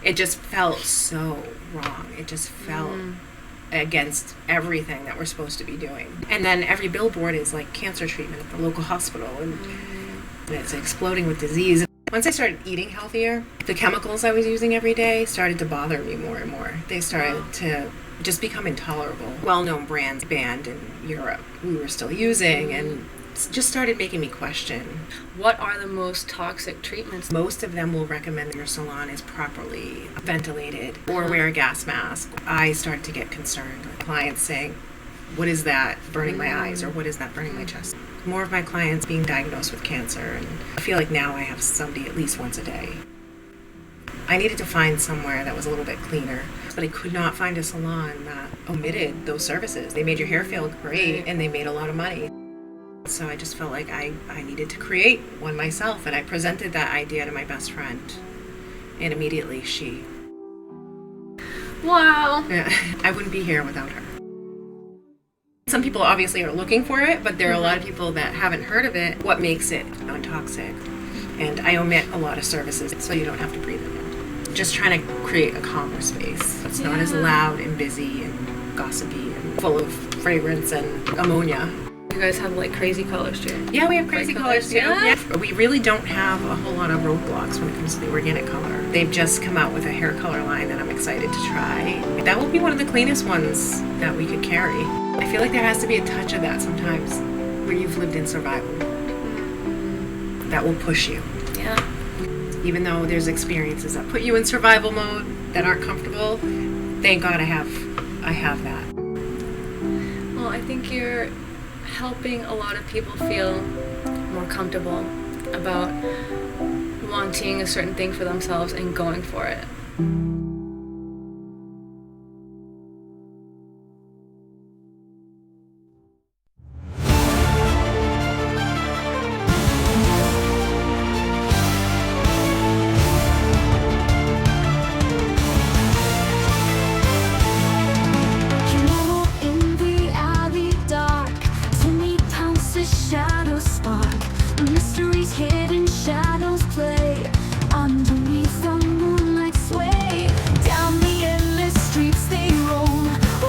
it just felt so wrong. It just felt against everything that we're supposed to be doing. And then every billboard is like cancer treatment at the local hospital, and it's exploding with disease. Once I started eating healthier, the chemicals I was using every day started to bother me more and more. They started to just become intolerable. Well-known brands banned in Europe we were still using, and just started making me question. What are the most toxic treatments? Most of them will recommend that your salon is properly ventilated or wear a gas mask. I started to get concerned with clients saying, what is that burning my eyes, or what is that burning my chest? More of my clients being diagnosed with cancer, and I feel like now I have somebody at least once a day. I needed to find somewhere that was a little bit cleaner, but I could not find a salon that omitted those services. They made your hair feel great, and they made a lot of money. So I just felt like I needed to create one myself, and I presented that idea to my best friend, and immediately she... Wow. Yeah, I wouldn't be here without her. Some people obviously are looking for it, but there are a lot of people that haven't heard of it. What makes it non-toxic? And I omit a lot of services so you don't have to breathe it in. Just trying to create a calmer space. It's not as loud and busy and gossipy and full of fragrance and ammonia. You guys have like crazy colors too. Yeah, we have crazy colors too. Yeah. We really don't have a whole lot of roadblocks when it comes to the organic color. They've just come out with a hair color line that I'm excited to try. That will be one of the cleanest ones that we could carry. I feel like there has to be a touch of that sometimes where you've lived in survival. That will push you. Yeah. Even though there's experiences that put you in survival mode that aren't comfortable, thank God I have that. Well, I think you're helping a lot of people feel more comfortable about wanting a certain thing for themselves and going for it. Hidden shadows play underneath the moonlight sway. Down the endless streets they roam,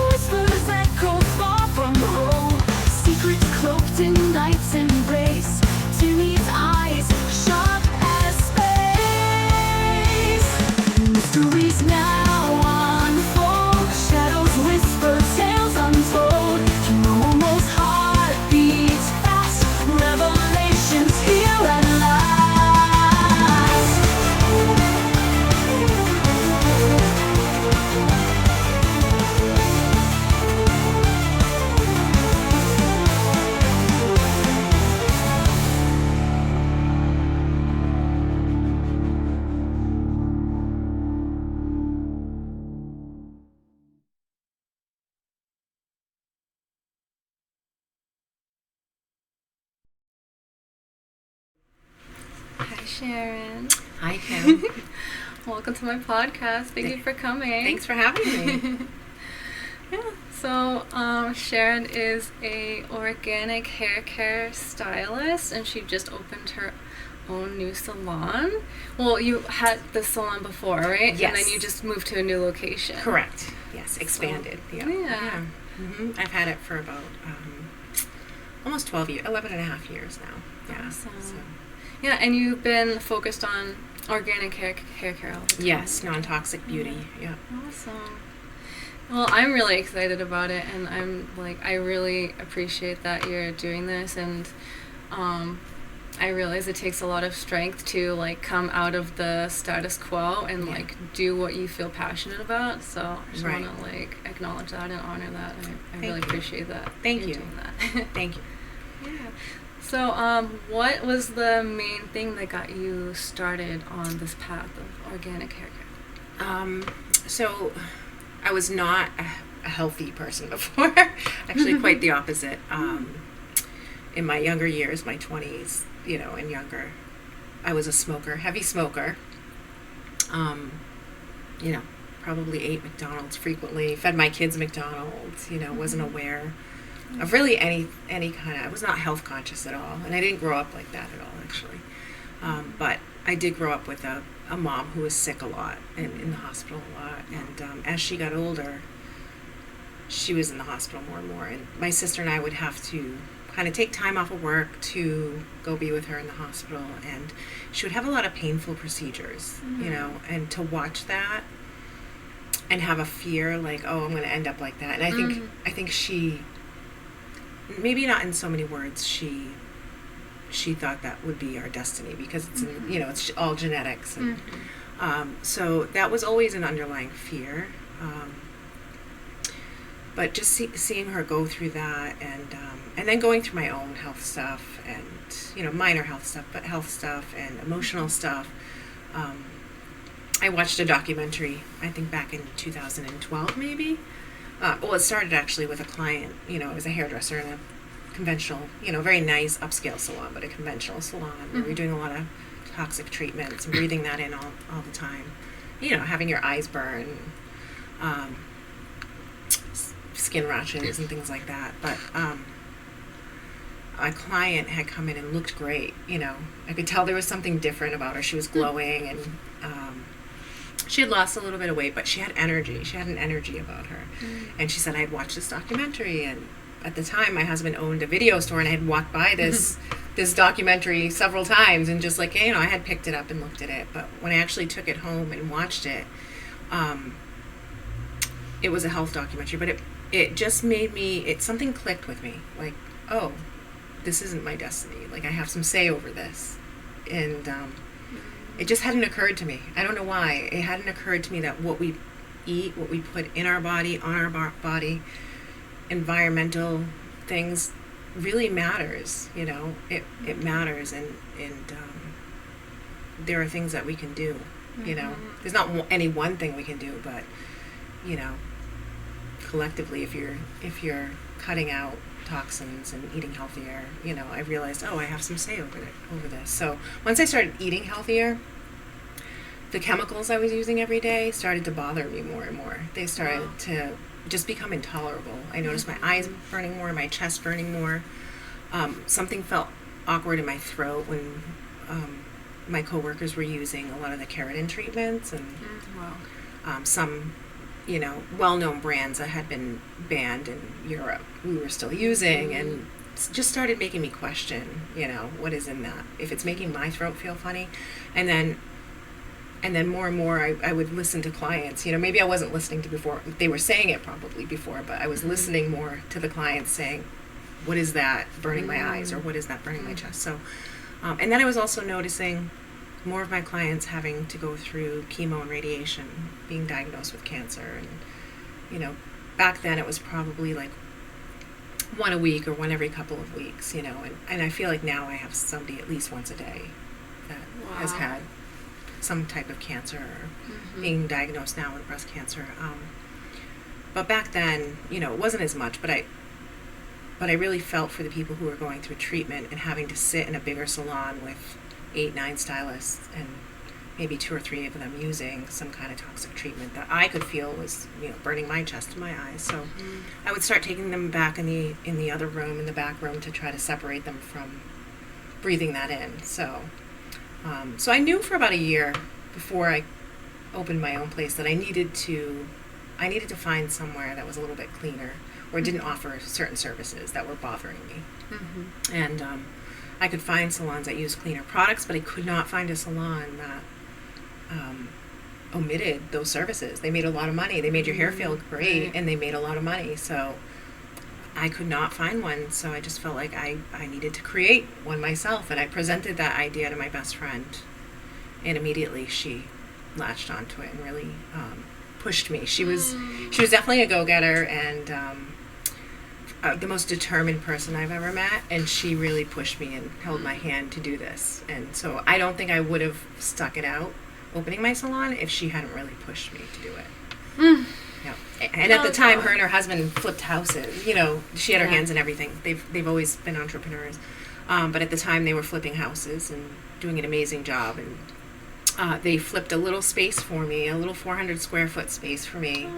whispers echo far from home. Secrets cloaked in night's embrace, Timmy's eyes sharp as space. Mysteries now unfold, shadows whisper tales untold. Kimomu's heart beats fast, revelations here at last. Hi, Sharon. Hi, Kim. Welcome to my podcast. Thank you for coming. Thanks for having me. Yeah. So, Sharon is a organic hair care stylist, and she just opened her own new salon. Well, you had the salon before, right? Yes. And then you just moved to a new location. Correct. Yes, expanded. So, Yeah. Mm-hmm. I've had it for about almost 12 years, 11 and a half years now. Yeah. Awesome. So. Yeah, and you've been focused on organic hair care all the time. Yes, non-toxic beauty. Yeah. Awesome. Well, I'm really excited about it, and I really appreciate that you're doing this, and I realize it takes a lot of strength to like come out of the status quo and like do what you feel passionate about. So I just want to like acknowledge that and honor that. I really appreciate that. Thank you're you. doing that. Thank you. Yeah. So, what was the main thing that got you started on this path of organic hair care? So I was not a healthy person before. Actually, quite the opposite. In my younger years, my 20s, and younger, I was a smoker, heavy smoker. Probably ate McDonald's frequently, fed my kids McDonald's, wasn't aware of really any kind of, I was not health conscious at all, and I didn't grow up like that at all, actually. But I did grow up with a a mom who was sick a lot and in the hospital a lot. And as she got older, she was in the hospital more and more. And my sister and I would have to kind of take time off of work to go be with her in the hospital. And she would have a lot of painful procedures, you know, and to watch that and have a fear like, oh, I'm going to end up like that. And I think she, maybe not in so many words, she thought that would be our destiny because it's you know, it's all genetics. And so that was always an underlying fear. But just seeing her go through that, and then going through my own health stuff, and you know, minor health stuff, but health stuff and emotional stuff. I watched a documentary, I think back in 2012 maybe. Well, it started actually with a client. You know, it was a hairdresser in a conventional, you know, very nice upscale salon, but a conventional salon. Where we were doing a lot of toxic treatments and breathing that in all the time. You know, having your eyes burn. Skin rashes and things like that. But a client had come in and looked great. You know, I could tell there was something different about her. She was glowing, and she had lost a little bit of weight, but she had energy. She had an energy about her. And she said, I had watched this documentary, and at the time my husband owned a video store, and I had walked by this documentary several times, and just like, you know, I had picked it up and looked at it. But when I actually took it home and watched it, it was a health documentary, but it just made me, something clicked with me. Like, oh, this isn't my destiny. Like, I have some say over this. And it just hadn't occurred to me. I don't know why. It hadn't occurred to me that what we eat, what we put in our body, on our body, environmental things really matters. You know, it matters. And there are things that we can do. You know, there's not any one thing we can do, but, you know, collectively, if you're cutting out toxins and eating healthier, you know, I realized, oh, I have some say over this. So once I started eating healthier, the chemicals I was using every day started to bother me more and more. They started to just become intolerable. I noticed my eyes burning more, my chest burning more. Something felt awkward in my throat when my coworkers were using a lot of the keratin treatments, and some, you know, well-known brands that had been banned in Europe we were still using, and just started making me question, you know, what is in that, if it's making my throat feel funny. And then more and more I would listen to clients. You know, maybe I wasn't listening to before, they were saying it probably before, but I was listening more to the clients saying, what is that burning my eyes, or what is that burning my chest? So and then I was also noticing more of my clients having to go through chemo and radiation, being diagnosed with cancer. And, you know, back then it was probably like one a week or one every couple of weeks, you know, and I feel like now I have somebody at least once a day that has had some type of cancer, or being diagnosed now with breast cancer. But back then, you know, it wasn't as much, but I really felt for the people who were going through treatment and having to sit in a bigger salon with 8-9 stylists, and maybe 2 or 3 of them using some kind of toxic treatment that I could feel was, you know, burning my chest and my eyes. So I would start taking them back in the other room, in the back room, to try to separate them from breathing that in. So so I knew for about a year before I opened my own place that I needed to find somewhere that was a little bit cleaner, or didn't offer certain services that were bothering me. And I could find salons that used cleaner products, but I could not find a salon that omitted those services. They made a lot of money. They made your hair feel great, and they made a lot of money. So I could not find one. So I just felt like I needed to create one myself. And I presented that idea to my best friend, and immediately she latched onto it and really pushed me. She was definitely a go-getter, and the most determined person I've ever met, and she really pushed me and held my hand to do this. And so I don't think I would have stuck it out opening my salon if she hadn't really pushed me to do it. Yeah. And at the time, her and her husband flipped houses. You know, she had her hands in everything. They've always been entrepreneurs, but at the time they were flipping houses and doing an amazing job. And they flipped a little space for me, a little 400 square foot space for me.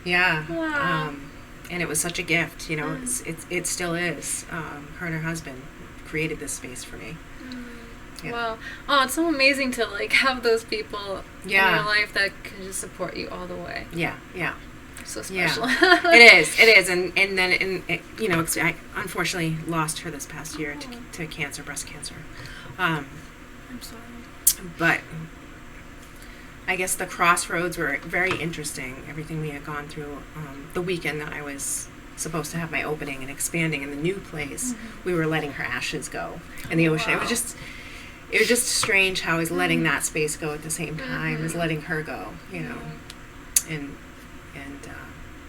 Yeah. Wow. And it was such a gift, you know. It still is. Her and her husband created this space for me. Yeah. Wow. Oh, it's so amazing to like have those people in Yeah. your life that can just support you all the way. Yeah, yeah. So Yeah. special. It is, and then I unfortunately lost her this past year to cancer, breast cancer. I'm sorry. But I guess the crossroads were very interesting. Everything we had gone through, the weekend that I was supposed to have my opening and expanding in the new place, we were letting her ashes go in the ocean. Wow. It was just strange how I was letting that space go at the same time as letting her go, and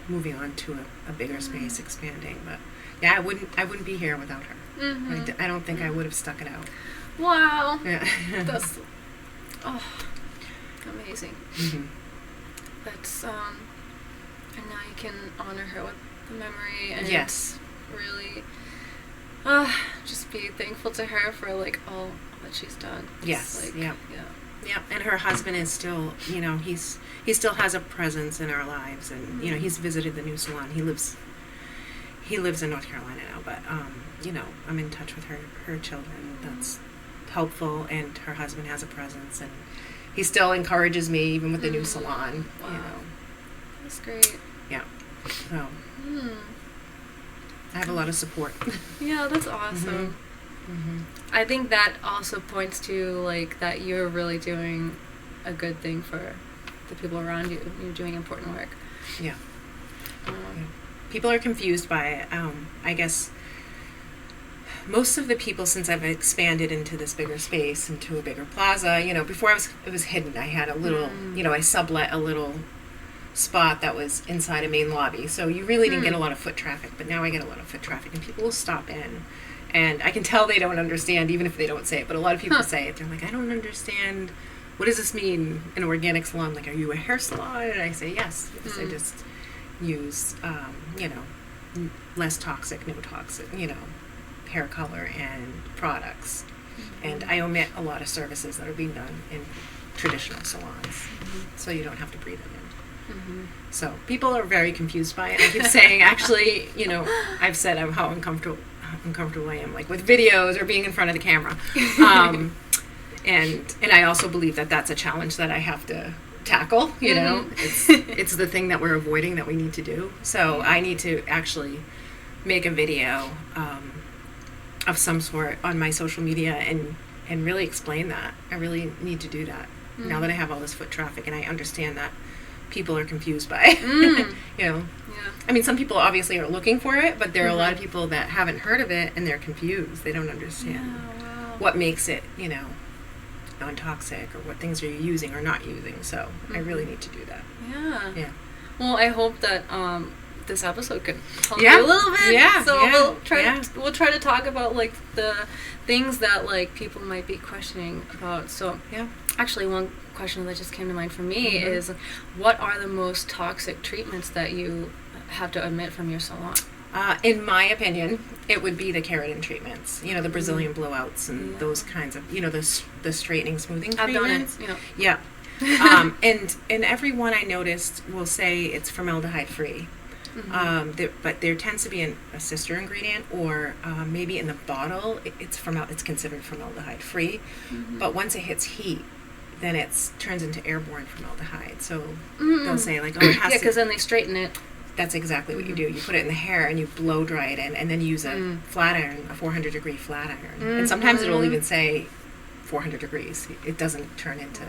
moving on to a bigger space, expanding. But yeah, I wouldn't be here without her. I don't think I would have stuck it out. Wow. Yeah. That's amazing. That's and now you can honor her with the memory and Yes. really just be thankful to her for like all that she's done. It's Yes. like, Yeah. yeah. Yeah, and her husband is still, he still has a presence in our lives, and he's visited the new salon. He lives in North Carolina now, but I'm in touch with her children. That's helpful, and her husband has a presence, and he still encourages me even with the new salon. Wow. That's great. Yeah. So I have a lot of support. Yeah, that's awesome. I think that also points to like that you're really doing a good thing for the people around you. You're doing important work. Yeah. People are confused by it. I guess most of the people, since I've expanded into this bigger space, into a bigger plaza, before it was hidden. I had a little, I sublet a little spot that was inside a main lobby. So you really didn't get a lot of foot traffic, but now I get a lot of foot traffic, and people will stop in. And I can tell they don't understand, even if they don't say it, but a lot of people say it. They're like, I don't understand. What does this mean, an organic salon? Like, are you a hair salon? And I say, yes. I just use, less toxic, no toxic, hair color and products. And I omit a lot of services that are being done in traditional salons. So you don't have to breathe them in. So people are very confused by it. I keep saying, actually, I've said how uncomfortable I am, like with videos or being in front of the camera. And I also believe that that's a challenge that I have to tackle. It's the thing that we're avoiding that we need to do. So I need to actually make a video of some sort on my social media and really explain that. I really need to do that now that I have all this foot traffic and I understand that people are confused by Yeah. I mean, some people obviously are looking for it, but there are a lot of people that haven't heard of it and they're confused. They don't understand what makes it, non-toxic, or what things are you using or not using. So I really need to do that. Yeah. Well, I hope that this episode can help Yeah. you a little bit. Yeah, So yeah, we'll try to talk about like the things that like people might be questioning about. So actually, one question that just came to mind for me is, what are the most toxic treatments that you have to omit from your salon? In my opinion, it would be the keratin treatments. The Brazilian blowouts and those kinds of, the straightening, smoothing treatments. I've done it. Yeah. And everyone I noticed will say it's formaldehyde free. But there tends to be a sister ingredient, or maybe in the bottle it's considered formaldehyde free. But once it hits heat, then it turns into airborne formaldehyde. So they'll say like, oh, it has to. Yeah, because then they straighten it. That's exactly what you do. You put it in the hair and you blow dry it in, and then use a flat iron, a 400-degree flat iron. And sometimes it'll even say 400 degrees. It doesn't turn into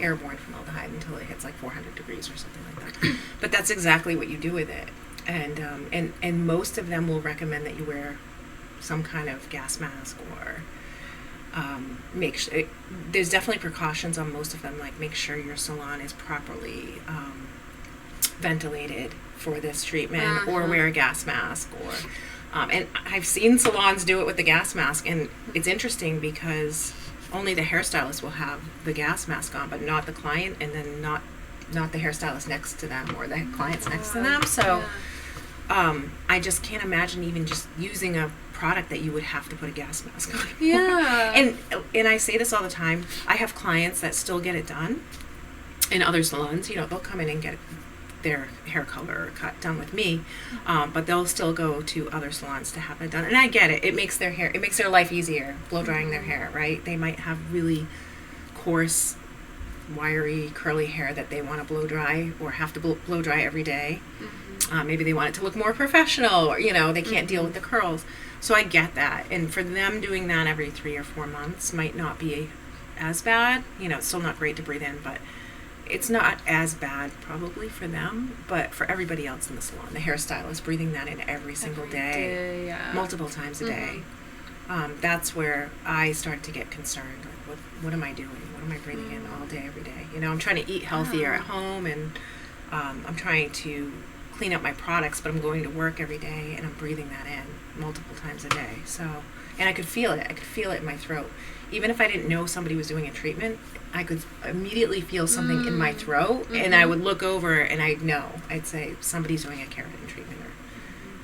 airborne formaldehyde until it hits like 400 degrees or something like that. But that's exactly what you do with it. And most of them will recommend that you wear some kind of gas mask, or make sure. There's definitely precautions on most of them, like make sure your salon is properly ventilated for this treatment, or wear a gas mask, or and I've seen salons do it with the gas mask, and it's interesting because only the hairstylist will have the gas mask on, but not the client, and then not the hairstylist next to them or the clients next to them. So I just can't imagine even just using a product that you would have to put a gas mask on. Yeah. And I say this all the time. I have clients that still get it done in other salons. They'll come in and get it. their hair color or cut done with me, but they'll still go to other salons to have it done. And I get it. It makes their life easier, blow drying their hair, right? They might have really coarse, wiry, curly hair that they want to blow dry or have to blow dry every day. Maybe they want it to look more professional, or, they can't deal with the curls. So I get that. And for them, doing that every 3 or 4 months might not be as bad. It's still not great to breathe in, but it's not as bad probably for them. But for everybody else in the salon, the hairstylist, breathing that in every single day, multiple times a day, that's where I start to get concerned. Like, what am I doing? What am I breathing in all day, every day? I'm trying to eat healthier at home, and I'm trying to clean up my products, but I'm going to work every day and I'm breathing that in multiple times a day. So, and I could feel it. I could feel it in my throat. Even if I didn't know somebody was doing a treatment, I could immediately feel something in my throat, and I would look over and I'd know. I'd say somebody's doing a keratin treatment or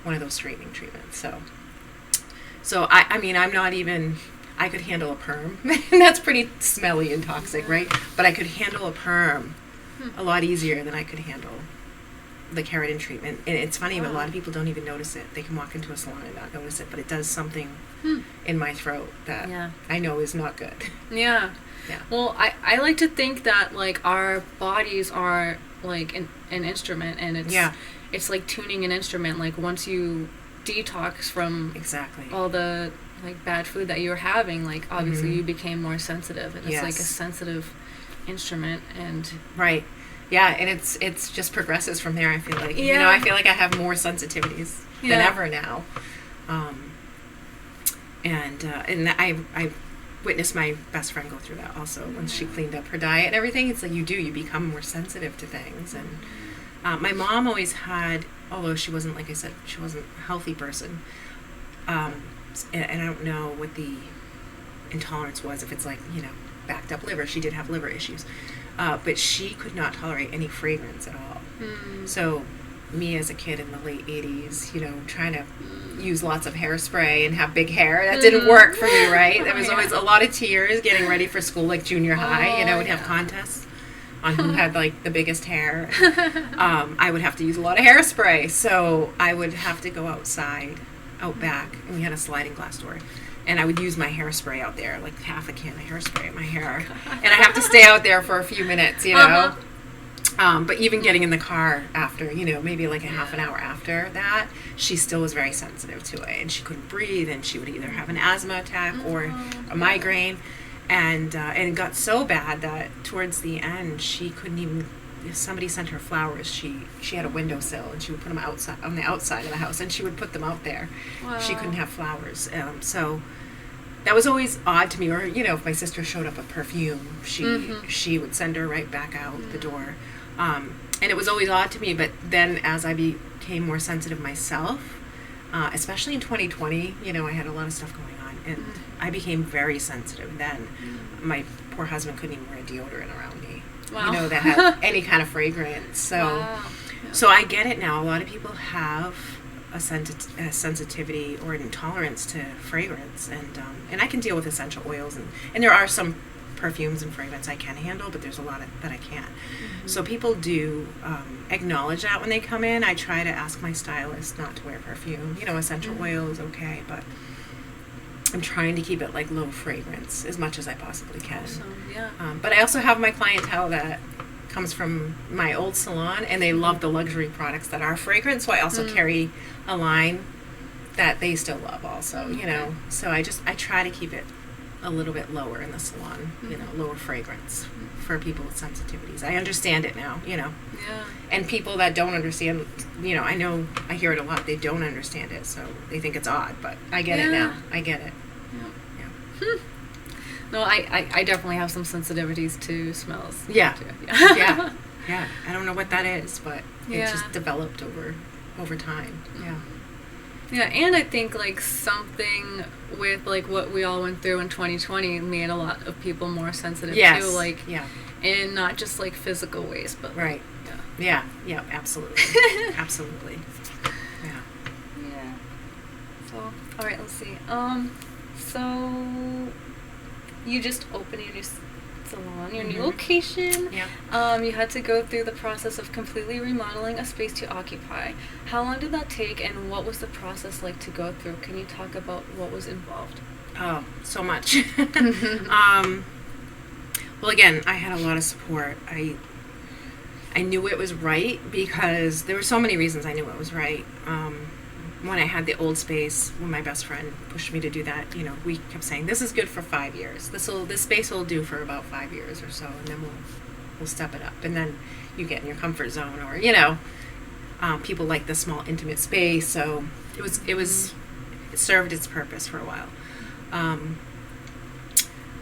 one of those straightening treatments. So I mean, I'm not even, I could handle a perm. And that's pretty smelly and toxic, right? But I could handle a perm a lot easier than I could handle the keratin treatment. And it's funny, but a lot of people don't even notice it. They can walk into a salon and not notice it, but it does something in my throat that I know is not good. Yeah. Well, I like to think that like our bodies are like an instrument, and it's like tuning an instrument. Like once you detox from all the like bad food that you were having, like obviously you became more sensitive, and it's like a sensitive instrument. And yeah, and it's just progresses from there. I feel like I feel like I have more sensitivities than ever now, and I witnessed my best friend go through that also when she cleaned up her diet and everything. It's like you become more sensitive to things. And my mom always had, although she wasn't, like I said, she wasn't a healthy person, and I don't know what the intolerance was, if it's like backed up liver. She did have liver issues. But she could not tolerate any fragrance at all. So me as a kid in the late 80s, trying to use lots of hairspray and have big hair, that didn't work for me, right? There was always a lot of tears getting ready for school, like junior high, we'd have contests on who had like the biggest hair. I would have to use a lot of hairspray. So I would have to go out back, and we had a sliding glass door. And I would use my hairspray out there, like half a can of hairspray in my hair. And I have to stay out there for a few minutes, But even getting in the car after, maybe like a half an hour after that, she still was very sensitive to it. And she couldn't breathe, and she would either have an asthma attack or a migraine. And it got so bad that towards the end, she couldn't even, if somebody sent her flowers, she had a windowsill, and she would put them outside, on the outside of the house, and she would put them out there. She couldn't have flowers. So that was always odd to me. Or, if my sister showed up with perfume, she would send her right back out the door. And it was always odd to me. But then as I became more sensitive myself, especially in 2020, I had a lot of stuff going on, and I became very sensitive then. My poor husband couldn't even wear a deodorant around me. That had any kind of fragrance. So I get it now. A lot of people have a sensitivity or an intolerance to fragrance, and I can deal with essential oils, and there are some perfumes and fragrance I can handle, but there's a lot that I can't. So people do acknowledge that when they come in. I try to ask my stylist not to wear perfume. Essential oil is okay, but I'm trying to keep it like low fragrance as much as I possibly can. Awesome. But I also have my clientele that comes from my old salon, and they love the luxury products that are fragrant. So I also carry a line that they still love also, So I try to keep it a little bit lower in the salon, lower fragrance for people with sensitivities. I understand it now, And people that don't understand, I know I hear it a lot. They don't understand it, so they think it's odd, but I get it now. I get it. No, I definitely have some sensitivities to smells. Yeah. I don't know what that is, but it just developed over time. Yeah, and I think like something with like what we all went through in 2020 made a lot of people more sensitive too, like in not just like physical ways, but right. Yeah, absolutely. Absolutely. Yeah. So, all right, let's see. So you just opened your new salon, your new Mhm. location. Yeah. You had to go through the process of completely remodeling a space to occupy. How long did that take, and what was the process like to go through? Can you talk about what was involved? Oh, so much. Well, again, I had a lot of support. I knew it was right because there were so many reasons I knew it was right. When I had the old space, when my best friend pushed me to do that, we kept saying, this is good for 5 years. This space will do for about 5 years or so, and then we'll step it up. And then you get in your comfort zone, or people like the small intimate space. So it served its purpose for a while.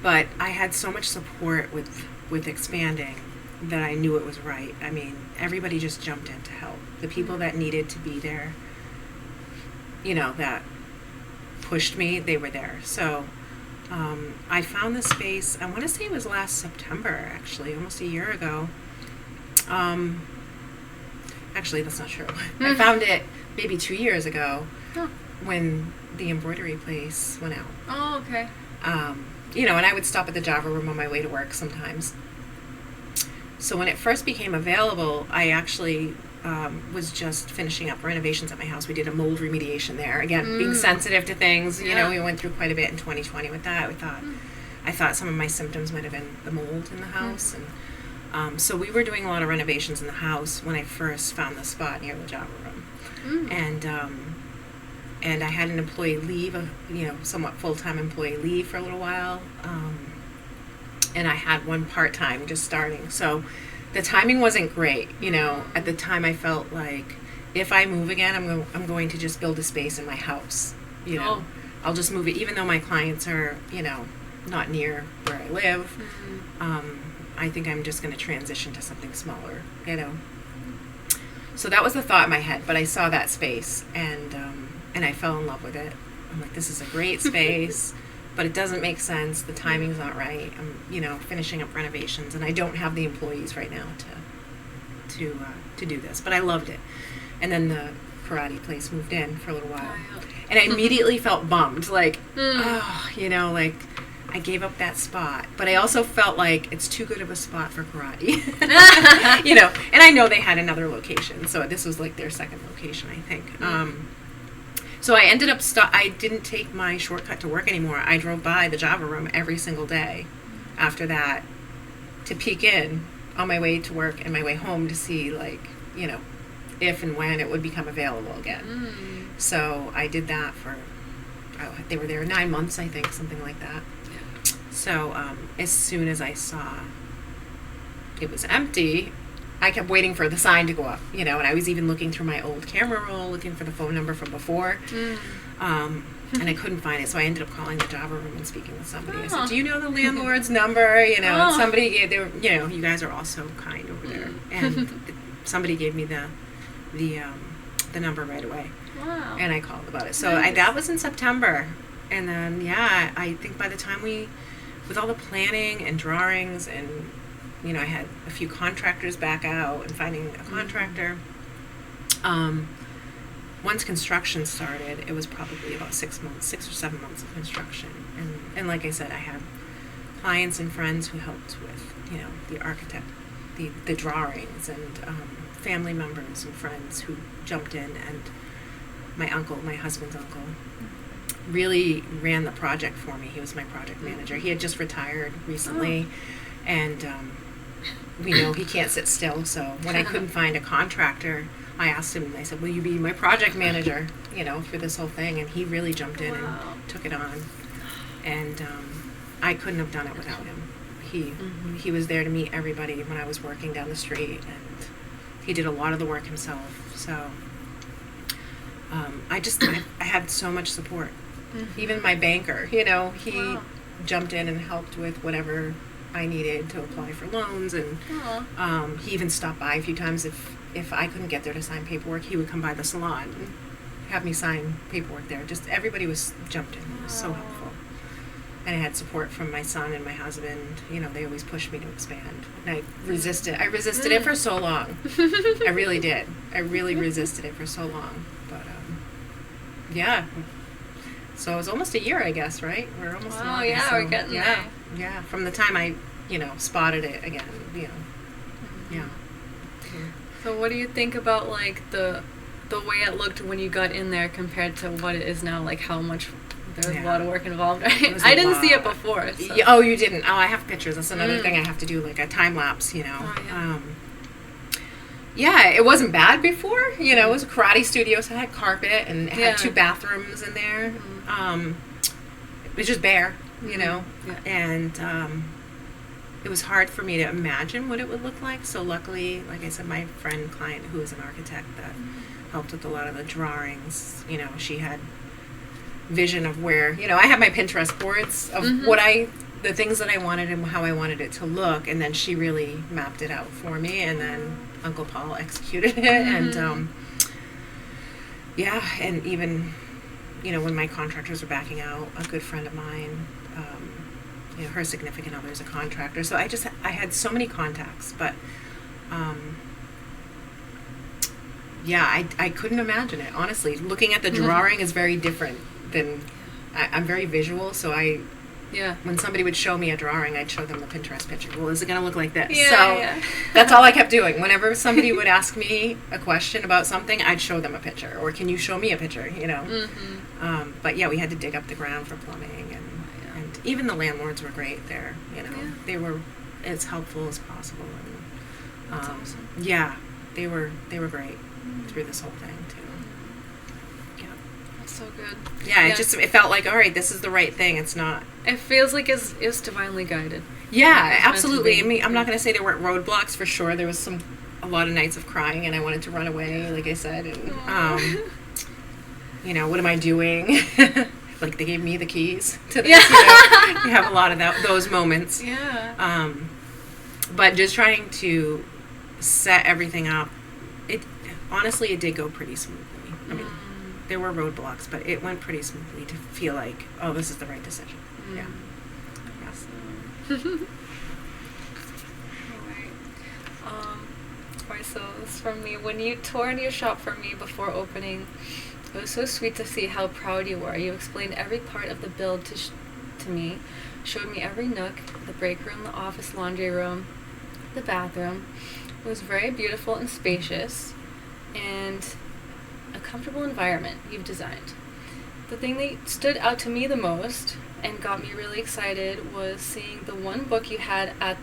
But I had so much support with expanding that I knew it was right. I mean, everybody just jumped in to help. The people that needed to be there, that pushed me, they were there. So I found the space, I want to say it was last September, actually, almost a year ago. Actually, that's not true. I found it maybe 2 years ago when the embroidery place went out. Oh, okay. And I would stop at the Java room on my way to work sometimes. So when it first became available, I actually was just finishing up renovations at my house. We did a mold remediation there. Again, being sensitive to things, we went through quite a bit in 2020 with that. I thought some of my symptoms might have been the mold in the house. And so we were doing a lot of renovations in the house when I first found the spot near the Java room. And I had an employee leave, somewhat full-time employee leave for a little while. And I had one part-time just starting. So the timing wasn't great. At the time I felt like if I move again, I'm going to just build a space in my house. I'll just move it, even though my clients are, not near where I live. I think I'm just going to transition to something smaller, So that was the thought in my head, but I saw that space and I fell in love with it. I'm like, this is a great space, but it doesn't make sense. The timing's not right. I'm, finishing up renovations, and I don't have the employees right now to do this. But I loved it. And then the karate place moved in for a little while, and I immediately felt bummed, like, I gave up that spot. But I also felt like it's too good of a spot for karate, And I know they had another location, so this was like their second location, I think. So I ended up, I didn't take my shortcut to work anymore. I drove by the Java room every single day after that to peek in on my way to work and my way home to see, if and when it would become available again. So I did that for, they were there 9 months, I think, something like that. So as soon as I saw it was empty, I kept waiting for the sign to go up, and I was even looking through my old camera roll, looking for the phone number from before, and I couldn't find it, so I ended up calling the Java room and speaking with somebody. I said, do you know the landlord's number? And somebody gave, you guys are all so kind over there, and somebody gave me the number right away. Wow. And I called about it. So that was in September, and then, I think by the time with all the planning and drawings and I had a few contractors back out and finding a contractor. Once construction started, it was probably about 6 or 7 months of construction. And like I said, I had clients and friends who helped with, the architect, the drawings, and family members and friends who jumped in. And my husband's uncle, really ran the project for me. He was my project manager. He had just retired recently. And we know he can't sit still, so when I couldn't find a contractor, I asked him, and I said, will you be my project manager, for this whole thing? And he really jumped in and took it on. And I couldn't have done it without him. He was there to meet everybody when I was working down the street, and he did a lot of the work himself. So I had so much support. Even my banker, he jumped in and helped with whatever I needed to apply for loans, and he even stopped by a few times. If I couldn't get there to sign paperwork, he would come by the salon and have me sign paperwork there. Just everybody was jumped in. It was so helpful. And I had support from my son and my husband. They always pushed me to expand. And I resisted it for so long. I really did. I really resisted it for so long. But so it was almost a year, I guess, right? We're almost we're getting there. Yeah, from the time I spotted it again, yeah. So what do you think about like the way it looked when you got in there compared to what it is now? Like how much there was a lot of work involved, right? I didn't see it before. So. Oh, you didn't? Oh, I have pictures. That's another thing I have to do, like a time lapse. Oh, yeah. It wasn't bad before. It was a karate studio, so it had carpet and it had 2 bathrooms in there. It was just bare, and it was hard for me to imagine what it would look like. So luckily, like I said, my client who is an architect that helped with a lot of the drawings, she had vision of where, I had my Pinterest boards of the things that I wanted and how I wanted it to look, and then she really mapped it out for me, and then Uncle Paul executed it, and and even, when my contractors were backing out, a good friend of mine, her significant other is a contractor, so I had so many contacts, but I couldn't imagine it, honestly. Looking at the drawing is very different than, I'm very visual, so when somebody would show me a drawing, I'd show them the Pinterest picture. Well, is it going to look like this? That's all I kept doing. Whenever somebody would ask me a question about something, I'd show them a picture, or can you show me a picture, But we had to dig up the ground for plumbing, and even the landlords were great there, They were as helpful as possible. And, That's awesome. Yeah, they were great through this whole thing, too. That's so good. Yeah, it felt like, all right, this is the right thing. It's not. It feels like it's divinely guided. Yeah, absolutely. I mean, I'm not going to say there weren't roadblocks for sure. There was a lot of nights of crying, and I wanted to run away, like I said. And what am I doing? Like they gave me the keys to this. You have a lot of those moments. Yeah. But just trying to set everything up, honestly, it did go pretty smoothly. I mean, there were roadblocks, but it went pretty smoothly to feel like, oh, this is the right decision. Yeah. Awesome. Alright, so this is from me. When you toured your shop for me before opening, it was so sweet to see how proud you were. You explained every part of the build to me, showed me every nook, the break room, the office, laundry room, the bathroom. It was very beautiful and spacious, and a comfortable environment you've designed. The thing that stood out to me the most and got me really excited was seeing the one book you had at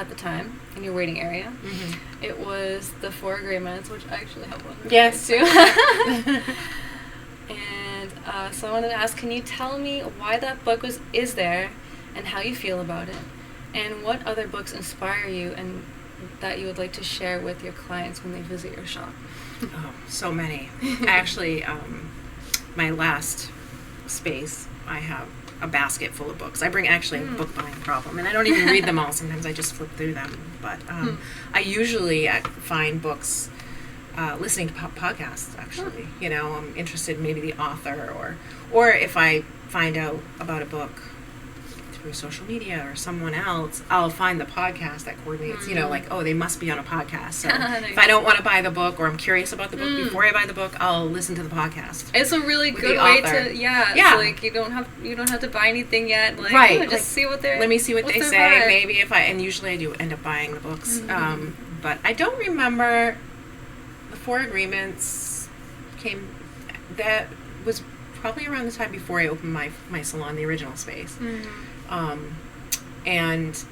the time in your waiting area. Mm-hmm. It was The 4 Agreements, which I actually have one. Yes. Too. And so I wanted to ask, can you tell me why that book is there and how you feel about it? And what other books inspire you and that you would like to share with your clients when they visit your shop? Oh, so many. Actually, my last space, I have a basket full of books. I bring actually a book buying problem, and I don't even read them all. Sometimes I just flip through them. But I usually find books listening to podcasts, actually. I'm interested in maybe the author, or if I find out about a book through social media or someone else, I'll find the podcast that coordinates, like, oh, they must be on a podcast. So if I don't want to buy the book, or I'm curious about the book before I buy the book, I'll listen to the podcast. It's a really good way to, it's like you don't have to buy anything yet. Like, right. Just see what they're. Let me see what they say. Maybe and usually I do end up buying the books. But I don't remember the 4 Agreements that was probably around the time before I opened my salon, the original space. And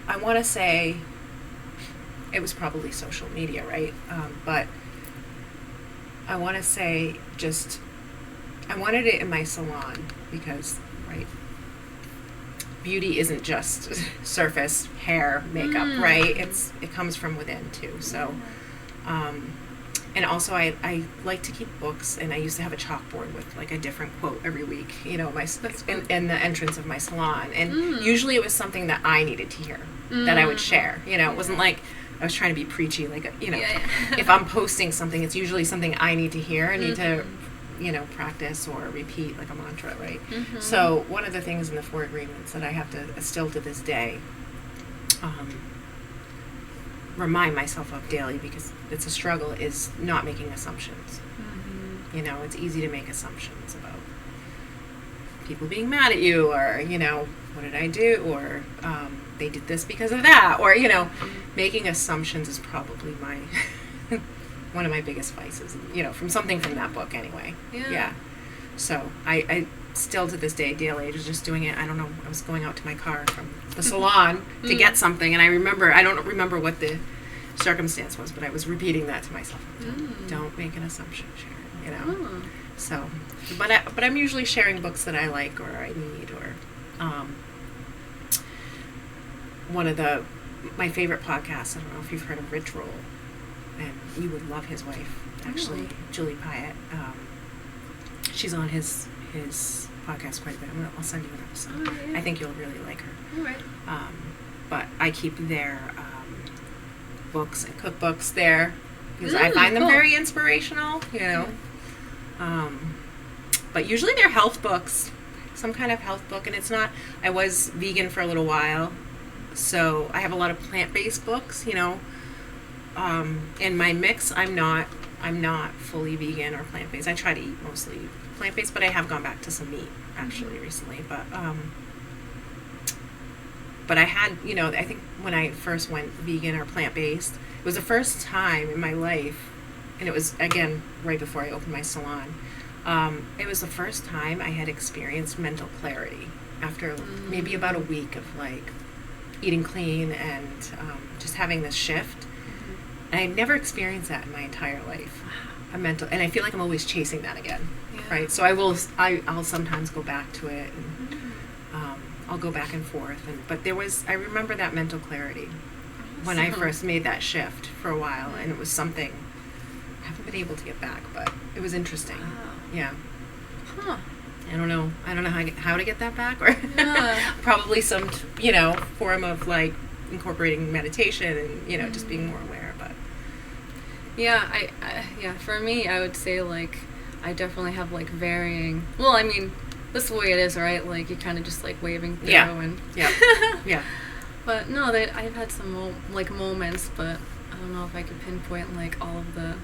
I want to say it was probably social media, right? But I want to say I wanted it in my salon because, right, beauty isn't just surface, hair, makeup, right? It comes from within too. So, and also I like to keep books, and I used to have a chalkboard with like a different quote every week, in the entrance of my salon. And usually it was something that I needed to hear, that I would share. It wasn't like I was trying to be preachy, like, if I'm posting something, it's usually something I need to hear, I need to, practice or repeat like a mantra, right? So one of the things in the 4 Agreements that I have to, still to this day, remind myself of daily, because it's a struggle, is not making assumptions. It's easy to make assumptions about people being mad at you, or, you know, what did I do, or they did this because of that, or, you know, making assumptions is probably my one of my biggest vices, you know, from something from that book anyway. Yeah. So I still to this day, daily, I was just doing it. I don't know, I was going out to my car from the salon to get something, and I don't remember what the circumstance was, but I was repeating that to myself. Don't make an assumption, Sharon, you know. So, but I'm usually sharing books that I like or I need, or one of my favorite podcasts. I don't know if you've heard of Rich Roll, and you would love his wife, actually, Julie Pyatt. She's on his podcast quite a bit. I'll send you an episode. I think you'll really like her. All right. But I keep their books and cookbooks there because I find them very inspirational, you know. But usually they're health books, some kind of health book, and it's not. I was vegan for a little while, so I have a lot of plant-based books, you know. In my mix, I'm not fully vegan or plant-based. I try to eat mostly plant-based, but I have gone back to some meat actually recently. But I had, you know, I think when I first went vegan or plant-based, it was the first time in my life, and it was, again, right before I opened my salon. It was the first time I had experienced mental clarity after maybe about a week of, like, eating clean and just having this shift. And I never experienced that in my entire life. And I feel like I'm always chasing that again, right? So I'll sometimes go back to it, and I'll go back and forth. But I remember that mental clarity when I first made that shift for a while, and it was something I haven't been able to get back, but it was interesting. Wow. Yeah. Huh. I don't know how to get that back, or probably some, you know, form of, like, incorporating meditation and, you know, just being more aware. But yeah, for me, I would say, like, I definitely have, like, varying. Well, I mean, this is the way it is, right? Like, you're kind of just, like, waving through and yeah. But no, I've had some moments, but I don't know if I could pinpoint, like, all of the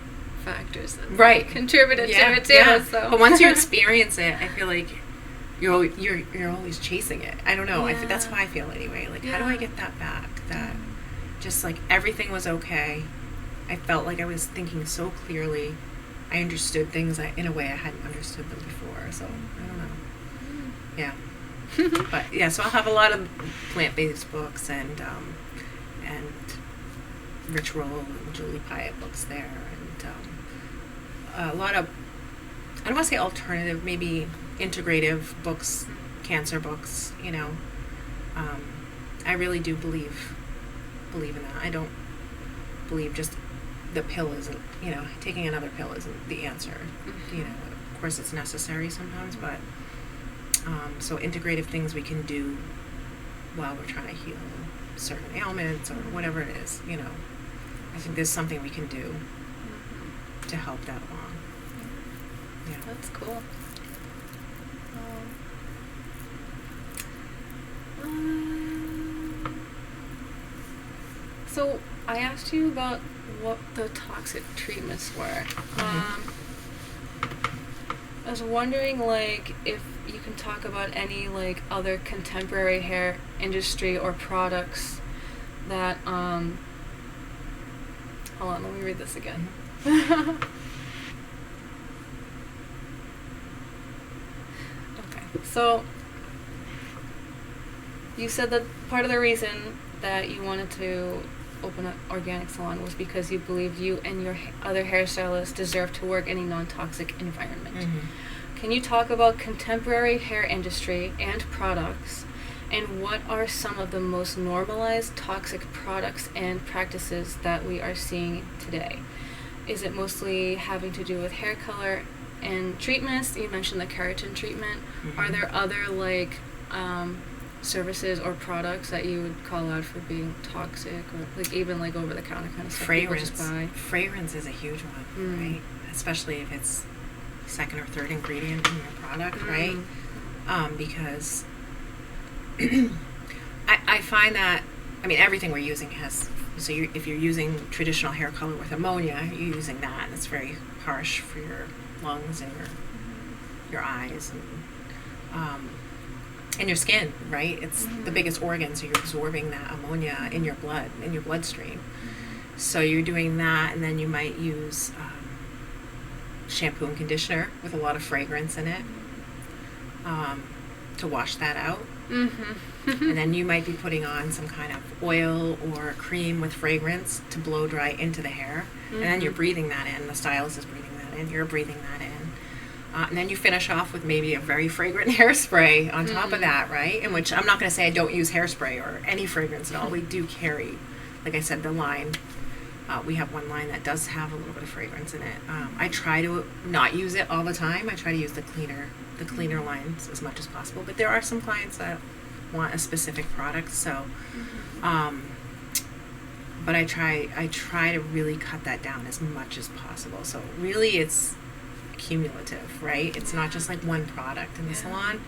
factors that contributed to it too. Yeah. So. But once you experience it, I feel like you're always chasing it. I don't know. Yeah. That's how I feel anyway. Like, how do I get that back? That just, like, everything was okay. I felt like I was thinking so clearly. I understood things in a way I hadn't understood them before. So I don't know. Yeah. But yeah, so I'll have a lot of plant-based books and Rich Roll and Julie Pyatt books there, and a lot of, I don't want to say alternative, maybe integrative books, cancer books, you know. I really do believe in that. I don't believe just the pill isn't, you know, taking another pill isn't the answer. You know, of course it's necessary sometimes, but so integrative things we can do while we're trying to heal certain ailments or whatever it is, you know. I think there's something we can do to help that along. Yeah. That's cool. So I asked you about what the toxic treatments were. I was wondering, like, if you can talk about any, like, other contemporary hair industry or products that, hold on, let me read this again. Okay, so you said that part of the reason that you wanted to open an organic salon was because you believed you and your other hairstylists deserve to work in a non-toxic environment. Can you talk about contemporary hair industry and products, and what are some of the most normalized toxic products and practices that we are seeing today? Is it mostly having to do with hair color and treatments? You mentioned the keratin treatment. Are there other, like, services or products that you would call out for being toxic, or, like, even, like, over-the-counter kind of stuff people just buy? Fragrance is a huge one, right? Especially if it's second or third ingredient in your product, right? Because I find that, I mean, everything we're using has, so if you're using traditional hair color with ammonia, you're using that, and it's very harsh for your lungs and your eyes. in your skin, right? It's the biggest organ, so you're absorbing that ammonia in your blood, in your bloodstream. So you're doing that, and then you might use shampoo and conditioner with a lot of fragrance in it to wash that out. And then you might be putting on some kind of oil or cream with fragrance to blow dry into the hair. And then you're breathing that in. The stylist is breathing that in. You're breathing that in. And then you finish off with maybe a very fragrant hairspray on top of that, right? In which I'm not going to say I don't use hairspray or any fragrance at all. We do carry, like I said, the line. We have one line that does have a little bit of fragrance in it. I try to not use it all the time. I try to use the cleaner lines as much as possible. But there are some clients that want a specific product, so but I try to really cut that down as much as possible. So really it's cumulative, right? It's not just like one product in the salon.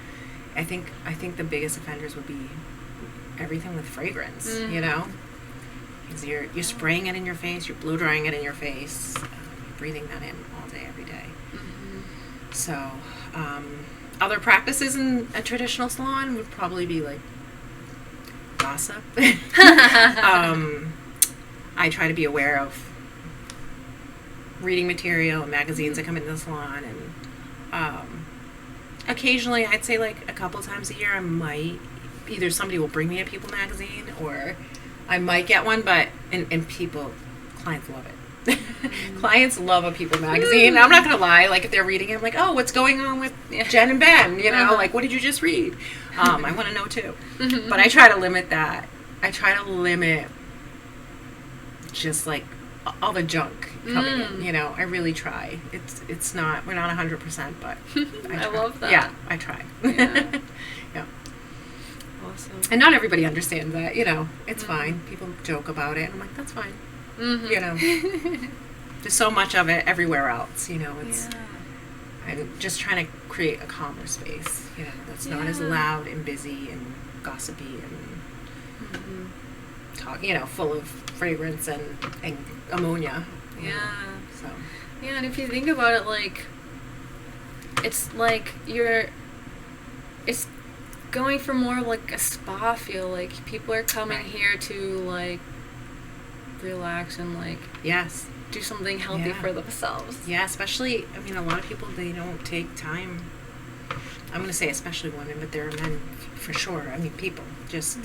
I think the biggest offenders would be everything with fragrance, you know, because you're spraying it in your face, you're blow drying it in your face, you're breathing that in all day every day. So other practices in a traditional salon would probably be like gossip. I try to be aware of reading material and magazines that come into the salon, and occasionally, I'd say like a couple times a year, I might either somebody will bring me a People magazine, or I might get one. But and clients love it. Clients love a People magazine. I'm not gonna lie. Like if they're reading it, I'm like, oh, what's going on with Jen and Ben? You know, like what did you just read? I want to know too. But I try to limit that. I try to limit just like all the junk coming in. You know, I really try. It's not. We're not 100%, but I love that. Yeah, I try. Yeah. Yeah. Awesome. And not everybody understands that. You know, it's fine. People joke about it, and I'm like, that's fine. You know, there's so much of it everywhere else. You know, it's. I'm just trying to create a calmer space. You know, that's not as loud and busy and gossipy and talk. You know, full of fragrance and ammonia. You know, so. Yeah, and if you think about it, like, it's like it's going for more like a spa feel. Like people are coming here to like relax and like do something healthy for themselves. Yeah, especially, I mean, a lot of people, they don't take time. I'm going to say especially women, but there are men for sure. I mean, people just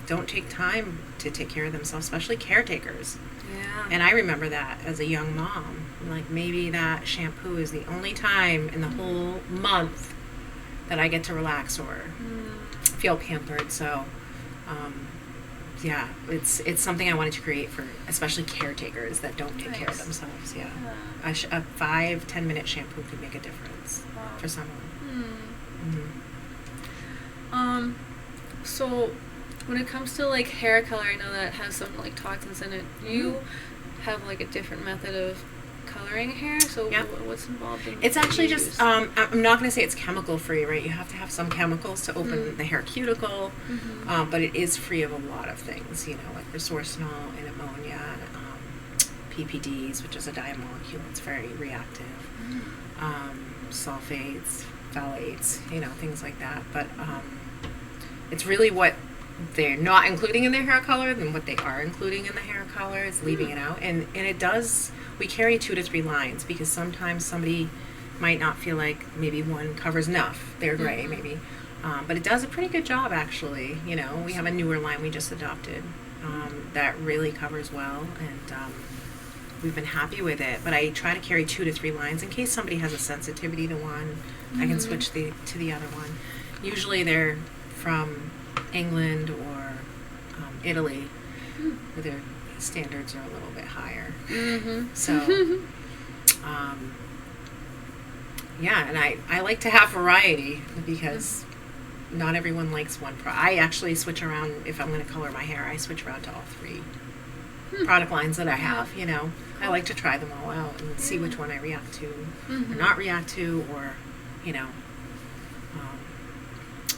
don't take time to take care of themselves, especially caretakers. Yeah. And I remember that as a young mom. Like maybe that shampoo is the only time in the whole month that I get to relax or feel pampered. So, yeah, it's something I wanted to create for especially caretakers that don't take care of themselves. Yeah, a 5-10 minute shampoo could make a difference for someone. So when it comes to like hair color, I know that has some like toxins in it. You have like a different method of coloring hair. So what's involved in? It's actually just I'm not going to say it's chemical free, right? You have to have some chemicals to open the hair cuticle, but it is free of a lot of things. You know, like resorcinol and ammonia, and, PPDs, which is a dye-molecule. It's very reactive. Sulfates, phthalates, you know, things like that. But it's really what they're not including in their hair color than what they are including in the hair color is leaving it out. And it does, we carry 2 to 3 lines because sometimes somebody might not feel like maybe one covers enough. They're gray maybe. But it does a pretty good job actually. You know, we have a newer line we just adopted that really covers well, and we've been happy with it. But I try to carry 2 to 3 lines in case somebody has a sensitivity to one. I can switch to the other one. Usually they're from England or Italy, where their standards are a little bit higher. So, yeah, and I like to have variety because not everyone likes one product. I actually switch around. If I'm going to color my hair, I switch around to all 3 product lines that I have. You know, I like to try them all out and see which one I react to or not react to, or, you know.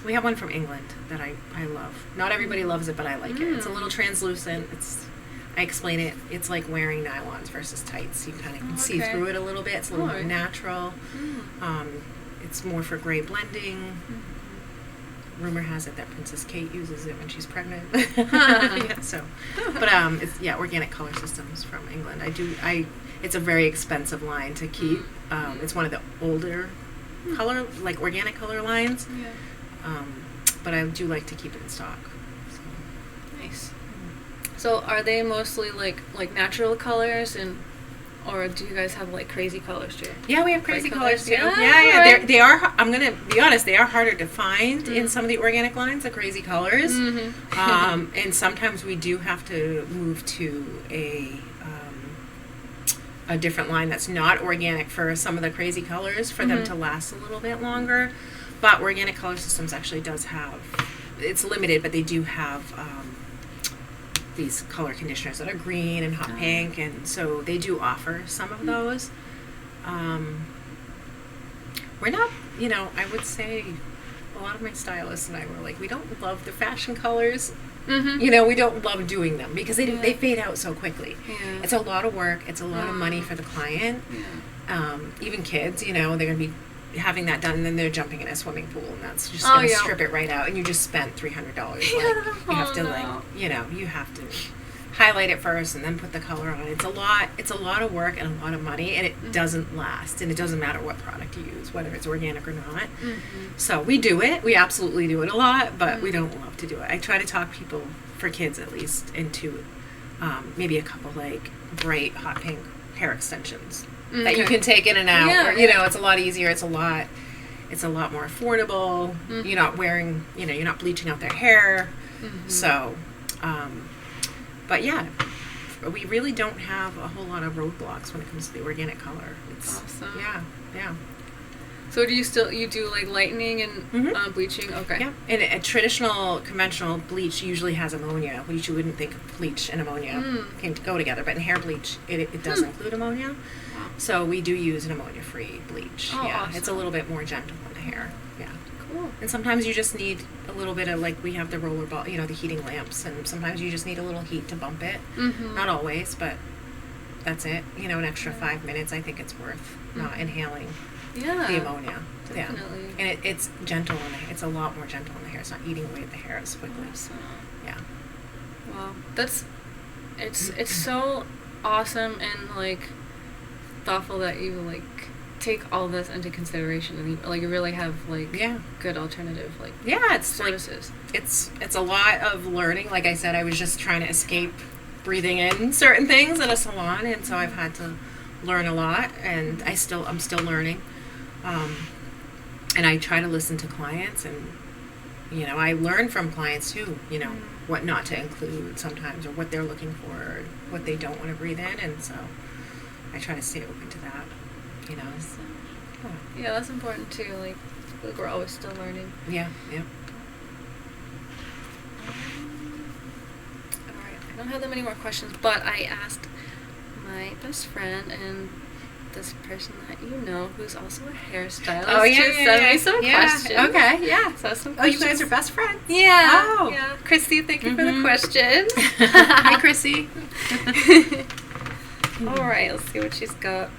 We have one from England that I love. Not everybody loves it, but I like it. It's a little translucent. I explain it. It's like wearing nylons versus tights. You kind of can see through it a little bit. It's a little more natural. it's more for gray blending. Rumor has it that Princess Kate uses it when she's pregnant. Yeah, so, but it's Organic Color Systems from England. It's a very expensive line to keep. It's one of the older color, like organic color lines. Yeah. But I do like to keep it in stock. So. Nice. So are they mostly like natural colors, or do you guys have like crazy colors too? Yeah, we have crazy colors too. Yeah, Yeah. right. They are. I'm gonna be honest. They are harder to find in some of the organic lines. The crazy colors, and sometimes we do have to move to a different line that's not organic for some of the crazy colors for them to last a little bit longer. But Organic Color Systems actually does have. It's limited, but they do have. These color conditioners that are green and hot pink, and so they do offer some of those. We're not, I would say a lot of my stylists and I were like, we don't love the fashion colors. We don't love doing them because they fade out so quickly. Yeah. It's a lot of work. It's a lot of money for the client. Yeah. Even kids, they're going to be having that done, and then they're jumping in a swimming pool, and that's just going to strip it right out, and you just spent $300. You have to you have to highlight it first and then put the color on. It's a lot of work and a lot of money, and it doesn't last, and it doesn't matter what product you use, whether it's organic or not. So we do it. We absolutely do it a lot, but we don't love to do it. I try to talk people, for kids at least, into maybe a couple like bright hot pink hair extensions that you can take in and out. Yeah, or, it's a lot easier. It's a lot more affordable. You're not wearing, you're not bleaching out their hair. So, but yeah, we really don't have a whole lot of roadblocks when it comes to the organic color. It's awesome. Yeah. So do you do like lightening and bleaching? Okay. Yeah, and a traditional conventional bleach usually has ammonia, which you wouldn't think bleach and ammonia can go together, but in hair bleach it does include ammonia. Wow. So we do use an ammonia-free bleach. Oh, yeah, awesome. It's a little bit more gentle on the hair. Yeah. Cool. And sometimes you just need a little bit of, like, we have the roller ball, the heating lamps, and sometimes you just need a little heat to bump it. Not always, but that's it. An extra 5 minutes, I think it's worth not inhaling the ammonia. Definitely. Yeah. And it's gentle on the hair. It's a lot more gentle on the hair. It's not eating away at the hair as quickly. Awesome. Yeah. Wow. It's so awesome and like thoughtful that you like take all this into consideration and you really have like good alternative it's services. Like, it's a lot of learning. Like I said, I was just trying to escape breathing in certain things at a salon, and so I've had to learn a lot, and I'm still learning. And I try to listen to clients, and I learn from clients too, what not to include sometimes, or what they're looking for, or what they don't want to breathe in, and so I try to stay open to that, So, yeah, that's important too. Like we're always still learning. Yeah. All right, I don't have that many more questions, but I asked my best friend and this person that who's also a hairstylist to send me some questions. Okay, yeah. So some Oh, questions. you guys are best friends? Yeah. Oh. Yeah. Christy, thank you for the questions. Hi, Chrissy. All right, let's see what she's got.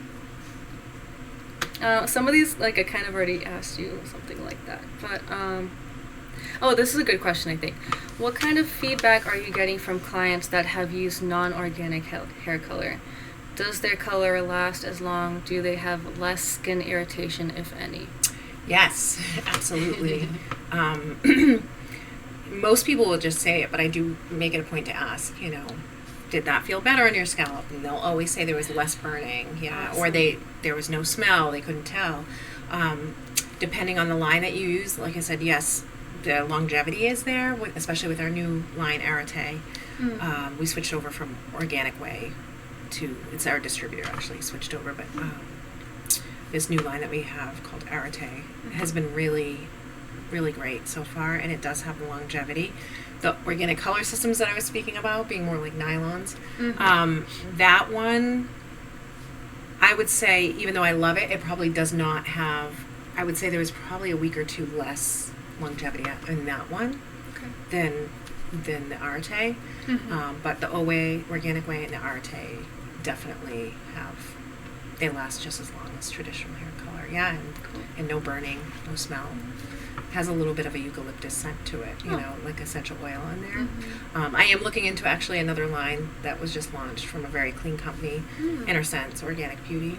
Some of these, like, I kind of already asked you something like that. But, this is a good question, I think. What kind of feedback are you getting from clients that have used non-organic hair color? Does their color last as long? Do they have less skin irritation, if any? Yes, absolutely. Most people will just say it, but I do make it a point to ask, did that feel better on your scalp? And they'll always say there was less burning, Awesome. or there was no smell, they couldn't tell. Depending on the line that you use, like I said, yes, the longevity is there, especially with our new line, Arate. We switched over from Organic Way it's our distributor actually switched over, but this new line that we have called Arate has been really, really great so far, and it does have longevity. The Organic Color Systems that I was speaking about, being more like nylons, that one, I would say, even though I love it, it probably does not have, I would say there was probably a week or two less longevity in that one than the Arate. But the OA, Organic Way, and the Arate definitely have they last just as long as traditional hair color. Yeah, and no burning, no smell. Has a little bit of a eucalyptus scent to it, you know, like essential oil in there. I am looking into actually another line that was just launched from a very clean company, Inner Sense Organic Beauty.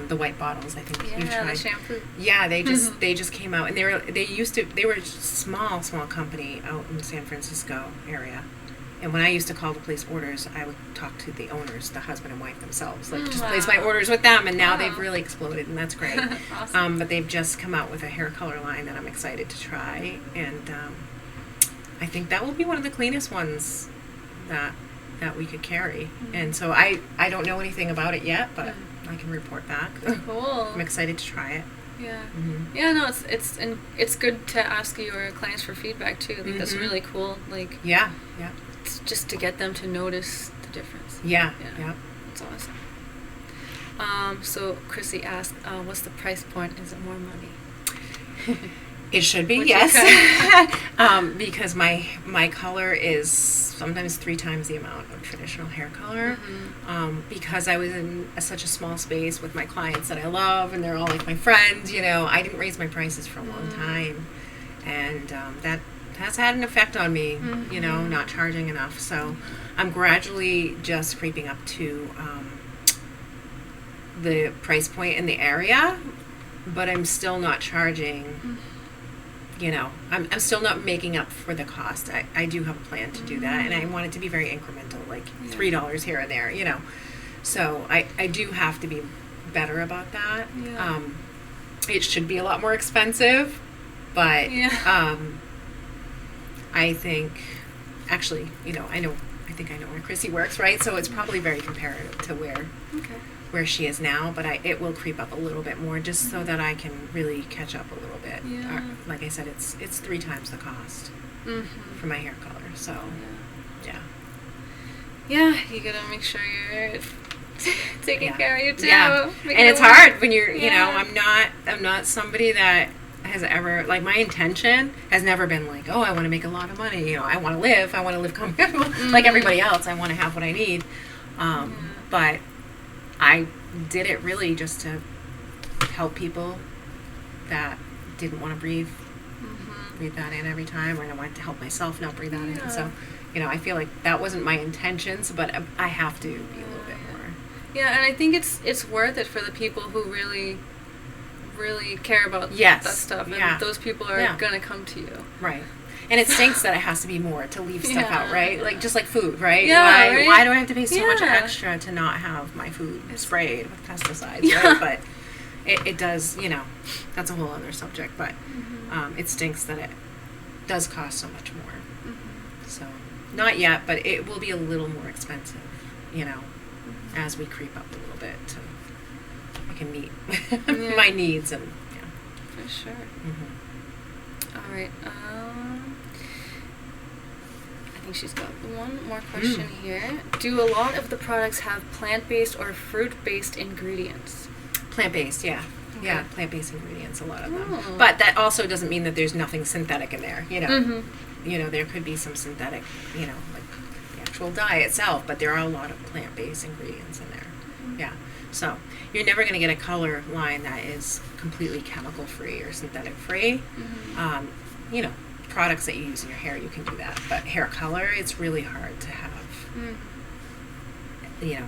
The white bottles, I think you've tried. The shampoo. Yeah, they just came out, and they were a small company out in the San Francisco area. And when I used to call to place orders, I would talk to the owners, the husband and wife themselves, like just place my orders with them. And now they've really exploded, and that's great. Awesome. But they've just come out with a hair color line that I'm excited to try, and I think that will be one of the cleanest ones that we could carry. And so I don't know anything about it yet, but I can report back. Cool. I'm excited to try it. Yeah. Yeah, no, it's good to ask your clients for feedback too. I think that's really cool. Like, Yeah. it's just to get them to notice the difference. Yeah. It's awesome. So Chrissy asked, what's the price point? Is it more money? It should be, Which yes. is Because my color is sometimes 3 times the amount of traditional hair color. Because I was in such a small space with my clients that I love, and they're all like my friends, you know, I didn't raise my prices for a long time. And that has had an effect on me, you know, not charging enough. So I'm gradually just creeping up to the price point in the area, but I'm still not charging, you know, I'm still not making up for the cost. I do have a plan to do that, and I want it to be very incremental, like $3 here and there, you know. So I do have to be better about that. It should be a lot more expensive, but I think, actually, you know, I think I know where Chrissy works, right? So it's probably very comparative to where she is now, but it will creep up a little bit more just so that I can really catch up a little bit. Like I said, it's 3 times the cost for my hair color. So yeah, you gotta make sure you're taking care of you too. And it's hard when you're, you know, I'm not somebody that has ever, like, my intention has never been like, oh, I want to make a lot of money, you know, I want to live comfortable like everybody else. I want to have what I need. But I did it really just to help people that didn't want to breathe that in every time, and I wanted to help myself not breathe that in. So, you know, I feel like that wasn't my intentions, but I have to be a little bit more. Yeah, and I think it's worth it for the people who really care about that stuff, and those people are gonna come to you. Right. And it stinks that it has to be more to leave stuff out, right? Like, just like food, right? Yeah, why do I have to pay so much extra to not have my food sprayed with pesticides, right? But it does, you know, that's a whole other subject, but it stinks that it does cost so much more. So, not yet, but it will be a little more expensive, you know, as we creep up a little bit to I can meet my needs, and for sure. All right. I think she's got one more question here. Do a lot of the products have plant-based or fruit-based ingredients? Plant-based, yeah, plant-based ingredients, a lot of them. But that also doesn't mean that there's nothing synthetic in there. You know, you know, there could be some synthetic, you know, like the actual dye itself, but there are a lot of plant-based ingredients in there. Yeah. So you're never going to get a color line that is completely chemical-free or synthetic-free. You know, products that you use in your hair, you can do that. But hair color, it's really hard to have, you know,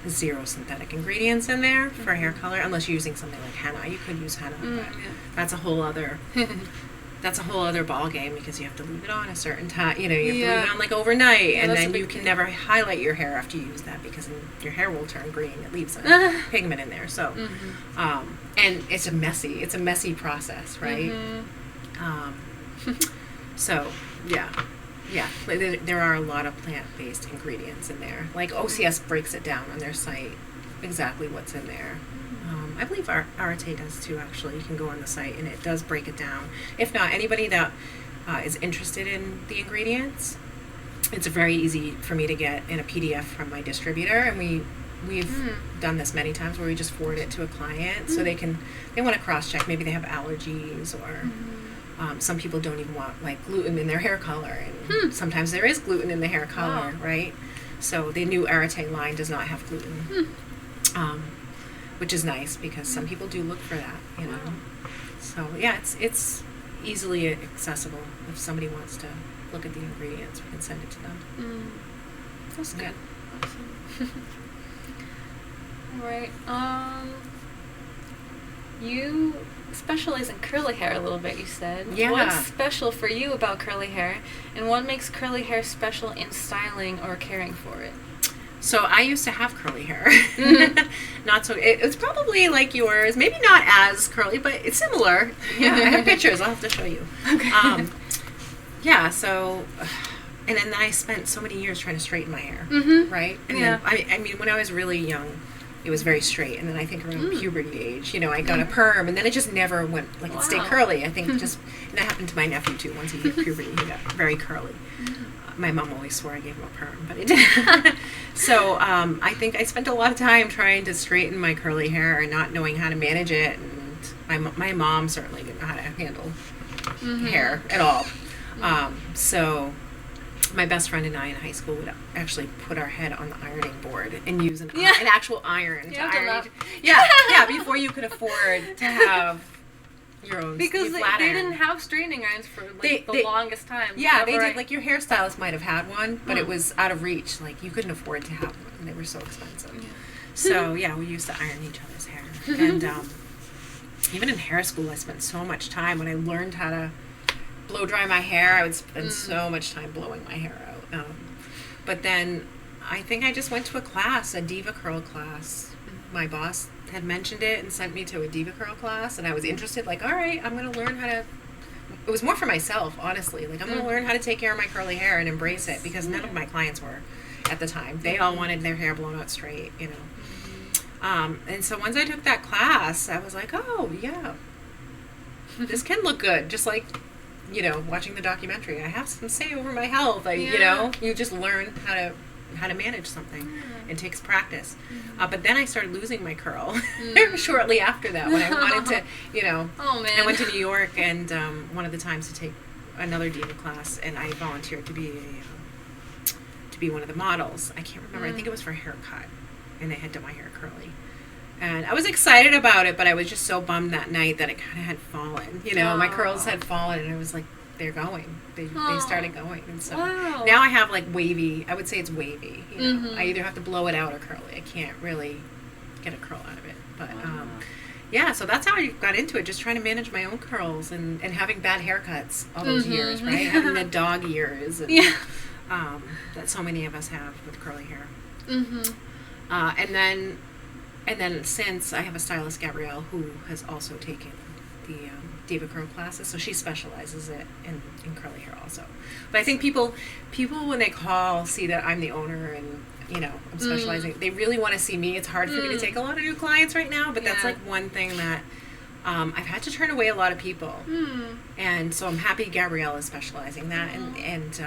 0 synthetic ingredients in there for hair color, unless you're using something like henna. You could use henna, but that's a whole other... That's a whole other ball game, because you have to leave it on a certain time. You know, you have to leave it on like overnight, and then you can never highlight your hair after you use that, because your hair will turn green. It leaves a pigment in there. So, and it's a messy process, right? So, yeah, there are a lot of plant-based ingredients in there. Like OCS breaks it down on their site exactly what's in there. I believe Arate does too, actually. You can go on the site and it does break it down. If not, anybody that is interested in the ingredients, it's very easy for me to get in a PDF from my distributor, and we've done this many times where we just forward it to a client so they want to cross-check. Maybe they have allergies, or some people don't even want like gluten in their hair color, and sometimes there is gluten in the hair color, right? So the new Arate line does not have gluten. which is nice because some people do look for that, you know. So yeah, it's easily accessible. If somebody wants to look at the ingredients, we can send it to them. That's good. Yeah. Awesome. All right. You specialize in curly hair a little bit, you said. Yeah. What's special for you about curly hair, and what makes curly hair special in styling or caring for it? So I used to have curly hair. Not so. It's probably like yours. Maybe not as curly, but it's similar. Yeah, I have pictures. I'll have to show you. Okay. Yeah. So, and then I spent so many years trying to straighten my hair. Right. And Yeah. then, I mean, when I was really young, it was very straight, and then I think around puberty age, you know, I got a perm, and then it just never went, like, it stayed curly. I think just, and that happened to my nephew too. Once he hit puberty, he got very curly. My mom always swore I gave him a perm, but it didn't. So I think I spent a lot of time trying to straighten my curly hair and not knowing how to manage it, and my mom certainly didn't know how to handle hair at all. So my best friend and I in high school would actually put our head on the ironing board and use an actual iron to iron. Yeah, before you could afford to have your own. Because they flat iron. didn't have straightening irons for like the longest time. Yeah, they did. Like your hairstylist might have had one, but it was out of reach. Like you couldn't afford to have one, and they were so expensive. Yeah. So yeah, we used to iron each other's hair, and even in hair school, I spent so much time when I learned how to blow dry my hair. I would spend so much time blowing my hair out. But then I think I just went to a class, a Diva Curl class. My boss had mentioned it and sent me to a Diva Curl class, and I was interested. Like, all right, I'm going to learn how to. It was more for myself, honestly. Like, I'm going to learn how to take care of my curly hair and embrace it, because none of my clients were at the time. They all wanted their hair blown out straight, you know. And so once I took that class, I was like, oh yeah, this can look good, just like, you know, watching the documentary. I have some say over my health. You know, you just learn how to manage something. It takes practice. But then I started losing my curl shortly after that, when I wanted to, you know. Oh man. I went to New York, and one of the times to take another Diva class, and I volunteered to be one of the models. I can't remember. I think it was for a haircut, and they had done my hair curly. And I was excited about it, but I was just so bummed that night that it kind of had fallen. You know, my curls had fallen, and I was like, they're going. They started going. And so now I have like wavy, I would say it's wavy. You know? I either have to blow it out or curl it. I can't really get a curl out of it. But yeah, so that's how I got into it, just trying to manage my own curls and having bad haircuts all those years, right? Having the dog ears and, that so many of us have with curly hair. And then since I have a stylist, Gabrielle, who has also taken the Diva Curl classes, so she specializes in curly hair also. But I think people when they call, see that I'm the owner and, you know, I'm specializing, they really want to see me. It's hard for me to take a lot of new clients right now, but that's like one thing that I've had to turn away a lot of people. And so I'm happy Gabrielle is specializing that, and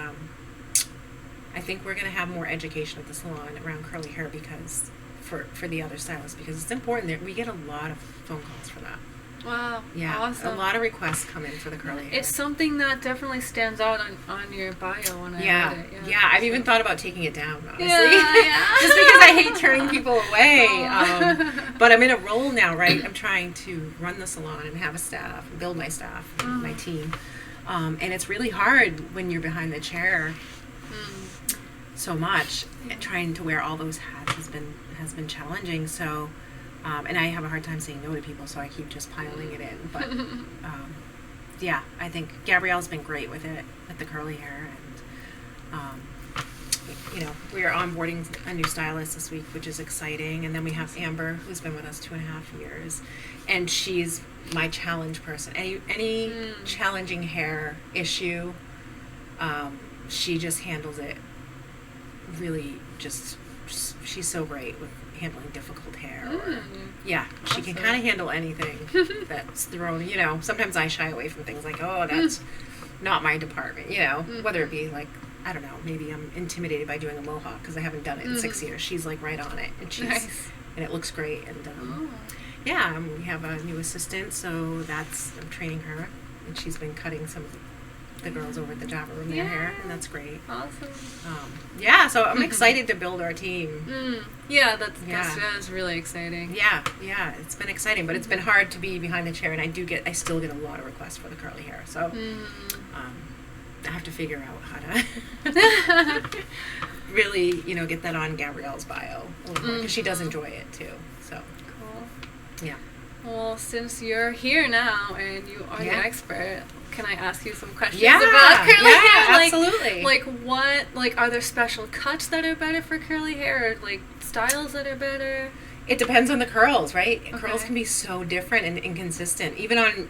I think we're going to have more education at the salon around curly hair, because for the other stylists, because it's important that we get a lot of phone calls for that. Wow. Yeah. Awesome. A lot of requests come in for the curly hair. It's something that definitely stands out on your bio when I read it. Yeah. I've even thought about taking it down, honestly. Yeah. Just because I hate turning people away. But I'm in a role now, right? I'm trying to run the salon and have a staff, build my staff, and my team. And it's really hard when you're behind the chair so much. Trying to wear all those hats has been challenging. So, and I have a hard time saying no to people, so I keep just piling it in. But yeah, I think Gabrielle's been great with it, with the curly hair, and you know, we are onboarding a new stylist this week, which is exciting. And then we have Amber, who's been with us 2.5 years, and she's my challenge person. Any challenging hair issue, she just handles it really. She's so great with handling difficult hair. She can kind of handle anything that's thrown. You know, sometimes I shy away from things like, oh, that's not my department. You know, whether it be like, I don't know, maybe I'm intimidated by doing a mohawk because I haven't done it in 6 years. She's like right on it, and and it looks great. And we have a new assistant, so I'm training her, and she's been cutting some of the girls over at the Java room their hair, and that's great. Awesome. Yeah, so I'm excited to build our team. Yeah, that's really exciting. Yeah, it's been exciting, but it's been hard to be behind the chair, and I still get a lot of requests for the curly hair. So I have to figure out how to really, get that on Gabrielle's bio a little more, because she does enjoy it too. So Cool. yeah. Well, since you're here now and you are the expert, can I ask you some questions Yeah, about curly hair? absolutely. Are there special cuts that are better for curly hair, or like styles that are better? It depends on the curls, right? Okay. Curls can be so different and inconsistent. Even on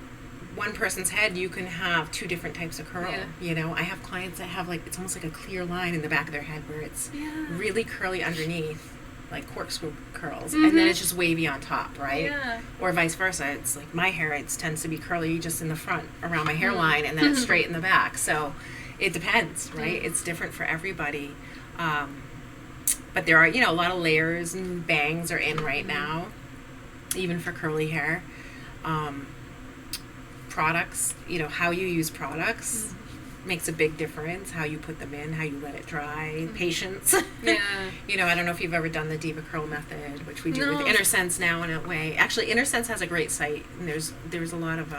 one person's head, you can have two different types of curl. Yeah. I have clients that have it's almost like a clear line in the back of their head where it's Yeah. really curly underneath, like corkscrew curls, and then it's just wavy on top, right? Yeah. Or vice versa. It's like my hair, it tends to be curly just in the front around my hairline, and then it's straight in the back. So it depends, right? It's different for everybody. But there are, a lot of layers and bangs are in right now, even for curly hair. Products, how you use products makes a big difference. How you put them in, how you let it dry, patience. Yeah. I don't know if you've ever done the Diva Curl method, which we do No. with InnerSense now in a way. Actually, InnerSense has a great site, and there's a lot of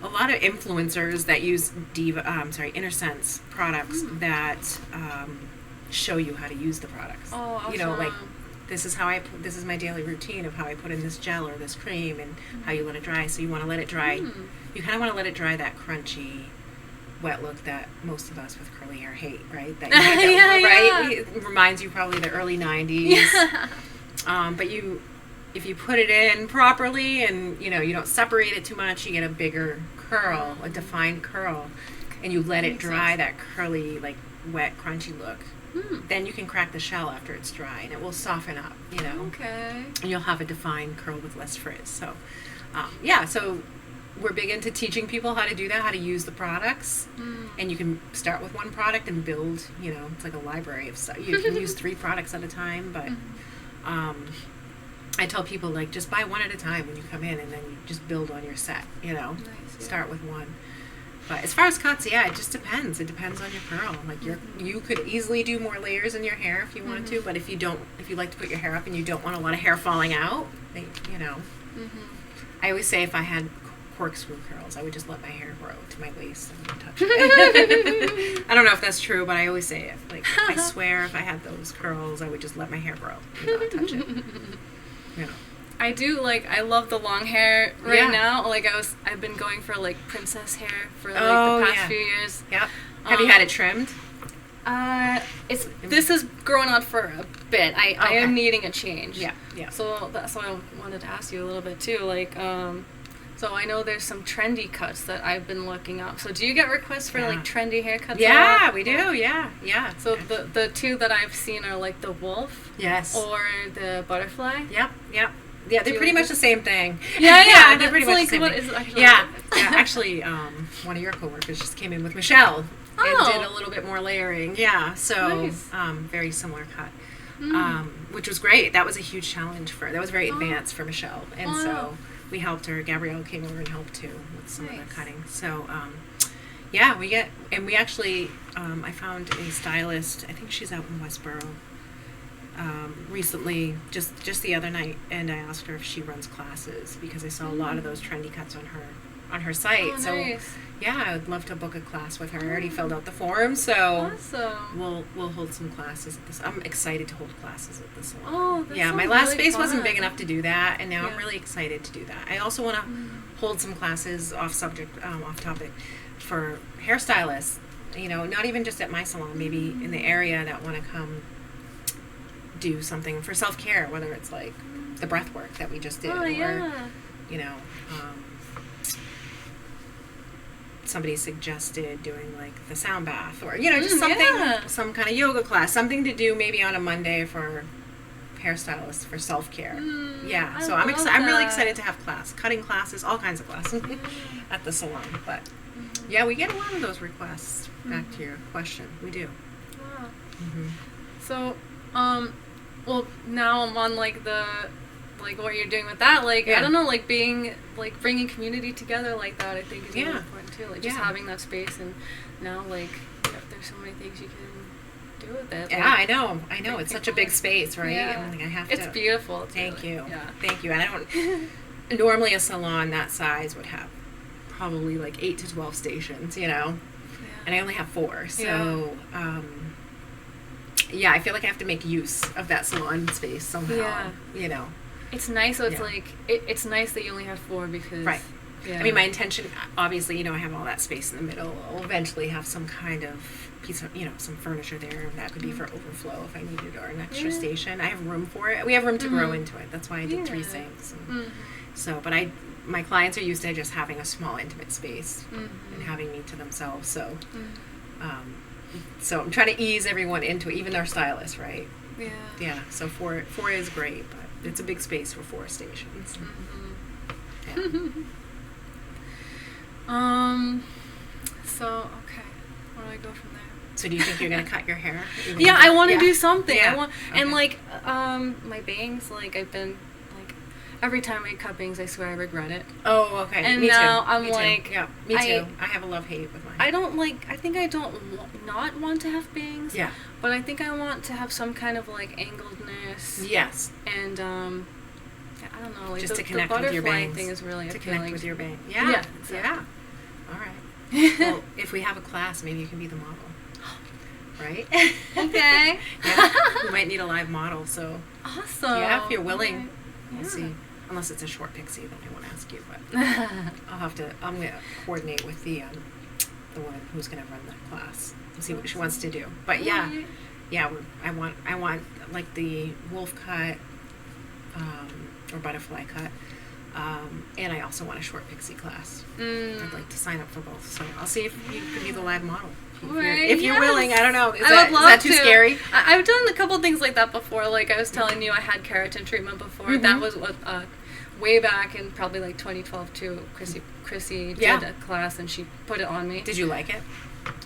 influencers that use InnerSense products that show you how to use the products. Oh, awesome. This is my daily routine of how I put in this gel or this cream and how you let it dry. So you want to let it dry. You kind of want to let it dry that crunchy, wet look that most of us with curly hair hate, right? That right? It reminds you probably of the early 90s. Yeah. But if you put it in properly and, you don't separate it too much, you get a bigger curl, a defined curl, and you let it dry, that curly, wet, crunchy look. Then you can crack the shell after it's dry, and it will soften up, Okay. and you'll have a defined curl with less frizz. So, so we're big into teaching people how to do that, how to use the products, and you can start with one product and build, it's like a library of stuff. You can use 3 products at a time, but I tell people, just buy one at a time when you come in, and then you just build on your set, Nice, yeah. Start with one. But as far as cuts, it just depends. It depends on your curl. You could easily do more layers in your hair if you wanted to, but if you like to put your hair up and you don't want a lot of hair falling out, I always say if I had corkscrew curls, I would just let my hair grow to my waist and not touch it. I don't know if that's true, but I always say it. I swear if I had those curls, I would just let my hair grow and not touch it. I do I love the long hair now. I've been going for princess hair for the past few years. Yep. Have you had it trimmed? This has grown on for a bit. I am needing a change. Yeah. So that's why I wanted to ask you a little bit too. So I know there's some trendy cuts that I've been looking up. So do you get requests for trendy haircuts? Yeah, we do. Yeah. So the 2 that I've seen are the wolf. Yes. Or the butterfly. Yep. Yeah, they're pretty much the same thing. Yeah. They're pretty much the same what thing. is it actually? Yeah. Actually, one of your coworkers just came in with Michelle and did a little bit more layering. Yeah, so Nice. Very similar cut, which was great. That was a huge challenge that was very advanced for Michelle, and so we helped her. Gabrielle came over and helped too with some of the cutting. So we actually I found a stylist. I think she's out in Westboro. Recently, just the other night, and I asked her if she runs classes because I saw a lot of those trendy cuts on her site. Oh, so nice. I would love to book a class with her. I already filled out the form, so Awesome. we'll hold some classes at this. I'm excited to hold classes at this salon. Oh, that my sounds last really space wasn't fun. big enough to do that, and now I'm Yeah. really excited to do that. I also want to hold some classes off topic for hairstylists. Not even just at my salon, maybe in the area that want to come do something for self-care, whether it's the breath work that we just did, or somebody suggested doing the sound bath, or just something, some kind of yoga class, something to do maybe on a Monday for hairstylists for self-care. So I'm really excited to have cutting classes, all kinds of classes at the salon. But we get a lot of those requests. Back to your question, we do. Wow. So well, now I'm on the like what you're doing with that, like Yeah. I don't know, like being like bringing community together like that, I think is really Yeah. important too. Like just Yeah. having that space, and now like there's so many things you can do with it. Yeah, like, I know. It's such a big space, right? Yeah. And like, I have It's to. beautiful. It's Thank really- you. Yeah. Thank you. And I don't. Normally, a salon that size would have probably like 8 to 12 stations, you know, and I only have 4. So, yeah, I feel like I have to make use of that salon space somehow. Yeah. You know. It's nice. So it's Yeah. like it's nice that you only have 4 because Right. Yeah. I mean, my intention, obviously, you know, I have all that space in the middle. I'll eventually have some kind of piece of, you know, some furniture there. That could be for overflow if I needed, or an extra Yeah. station. I have room for it. We have room to grow Mhm. into it. That's why I did 3 Yeah. sinks. And Mhm. so, but my clients are used to just having a small, intimate space Mhm. and having me to themselves. So, Mhm. so I'm trying to ease everyone into it, even our stylists, right? Yeah. Yeah. So 4 is great, but it's a big space for 4 stations. Mhm. Yeah. So okay, where do I go from there? So do you think you're gonna cut your hair? Yeah, I want to Yeah. do something. Yeah. I want, and Okay. like, my bangs. Like I've been like, every time I cut bangs, I swear I regret it. Oh, okay. And me now too. I'm Me too. like, yeah, me I- too. I have a love-hate with mine. I don't like. I think I don't not want to have bangs. Yeah. But I think I want to have some kind of like angledness. Yes. And I don't know. Like Just the, to connect the with your butterfly bangs. thing is really To appealing. connect with your bang. Yeah, Yeah. exactly. Yeah. All right. Well, if we have a class, maybe you can be the model. Right? Okay. Yeah. We might need a live model, so Awesome. yeah, if you're willing. Okay. We'll Yeah. see. Unless it's a short pixie, then I won't ask you. But I'm gonna coordinate with the woman who's gonna run that class and see what she wants to do. But yeah, Right. yeah, I want like the wolf cut, or butterfly cut, and I also want a short pixie class. I'd like to sign up for both. So I'll see if you can be the live model. If you're Yes. willing, I don't know. Is I that, would love is that too to. scary? I've done a couple things like that before. Like I was telling you, I had keratin treatment before. Mhm. That was what way back in probably like 2012 too. Chrissy Yeah. did a class and she put it on me. Did you like it?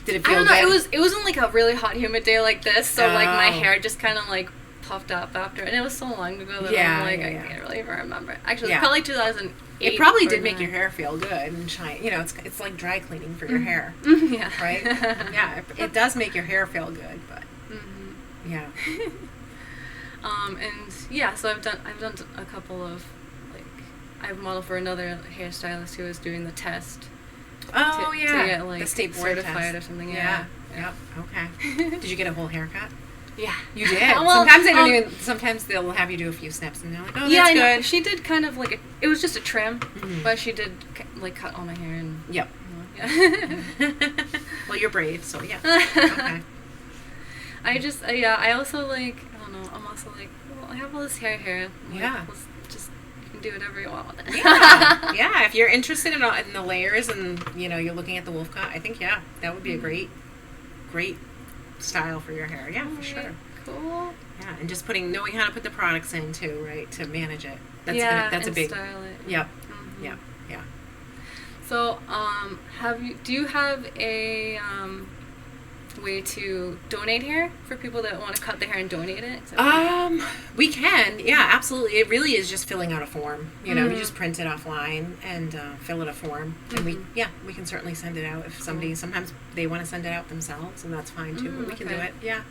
Did it I feel don't know. good? It was on like a really hot, humid day like this. So like my Oh. hair just kind of like puffed up after, and it was so long ago that Yeah, I'm like yeah, I yeah. can't really even remember. Actually, Yeah. probably 2008. It probably or did make your 9. hair feel good and shine. You know, it's like dry cleaning for your hair, Yeah. right? Yeah, it does make your hair feel good, but Mhm. yeah. And yeah, so I've done a couple of like I've modeled for another hairstylist who was doing the test Oh to yeah, get like the state board certified test. or something. Yeah. Yeah. Yep. Okay. Did you get a whole haircut? Yeah. You did. Well, Sometimes they don't even. Sometimes they'll have you do a few snips, and they're like, "Oh, that's yeah, I know. good." She did kind of like it was just a trim, Mhm. but she did like cut all my hair and Yep. yeah. Well, you're brave, so yeah. Okay. I just I also like I don't know. I'm also like well I have all this hair here. Like, Yeah. let's just you can do whatever you want with it. Yeah. Yeah. If you're interested in the layers, and you know, you're looking at the wolf cut, I think that would be a great style for your hair. Yeah, for sure. Cool. Yeah, and just knowing how to put the products in too, right, to manage it. That's and a big. style it. Yep. Mhm. Yep. Yeah. So, do you have a way to donate hair for people that want to cut their hair and donate it? Is that okay? We can. Yeah, absolutely. It really is just filling out a form. You know, you Mhm. just print it offline and fill it a form, and we can certainly send it out if sometimes they want to send it out themselves, and that's fine too. But we can do okay. it. Yeah.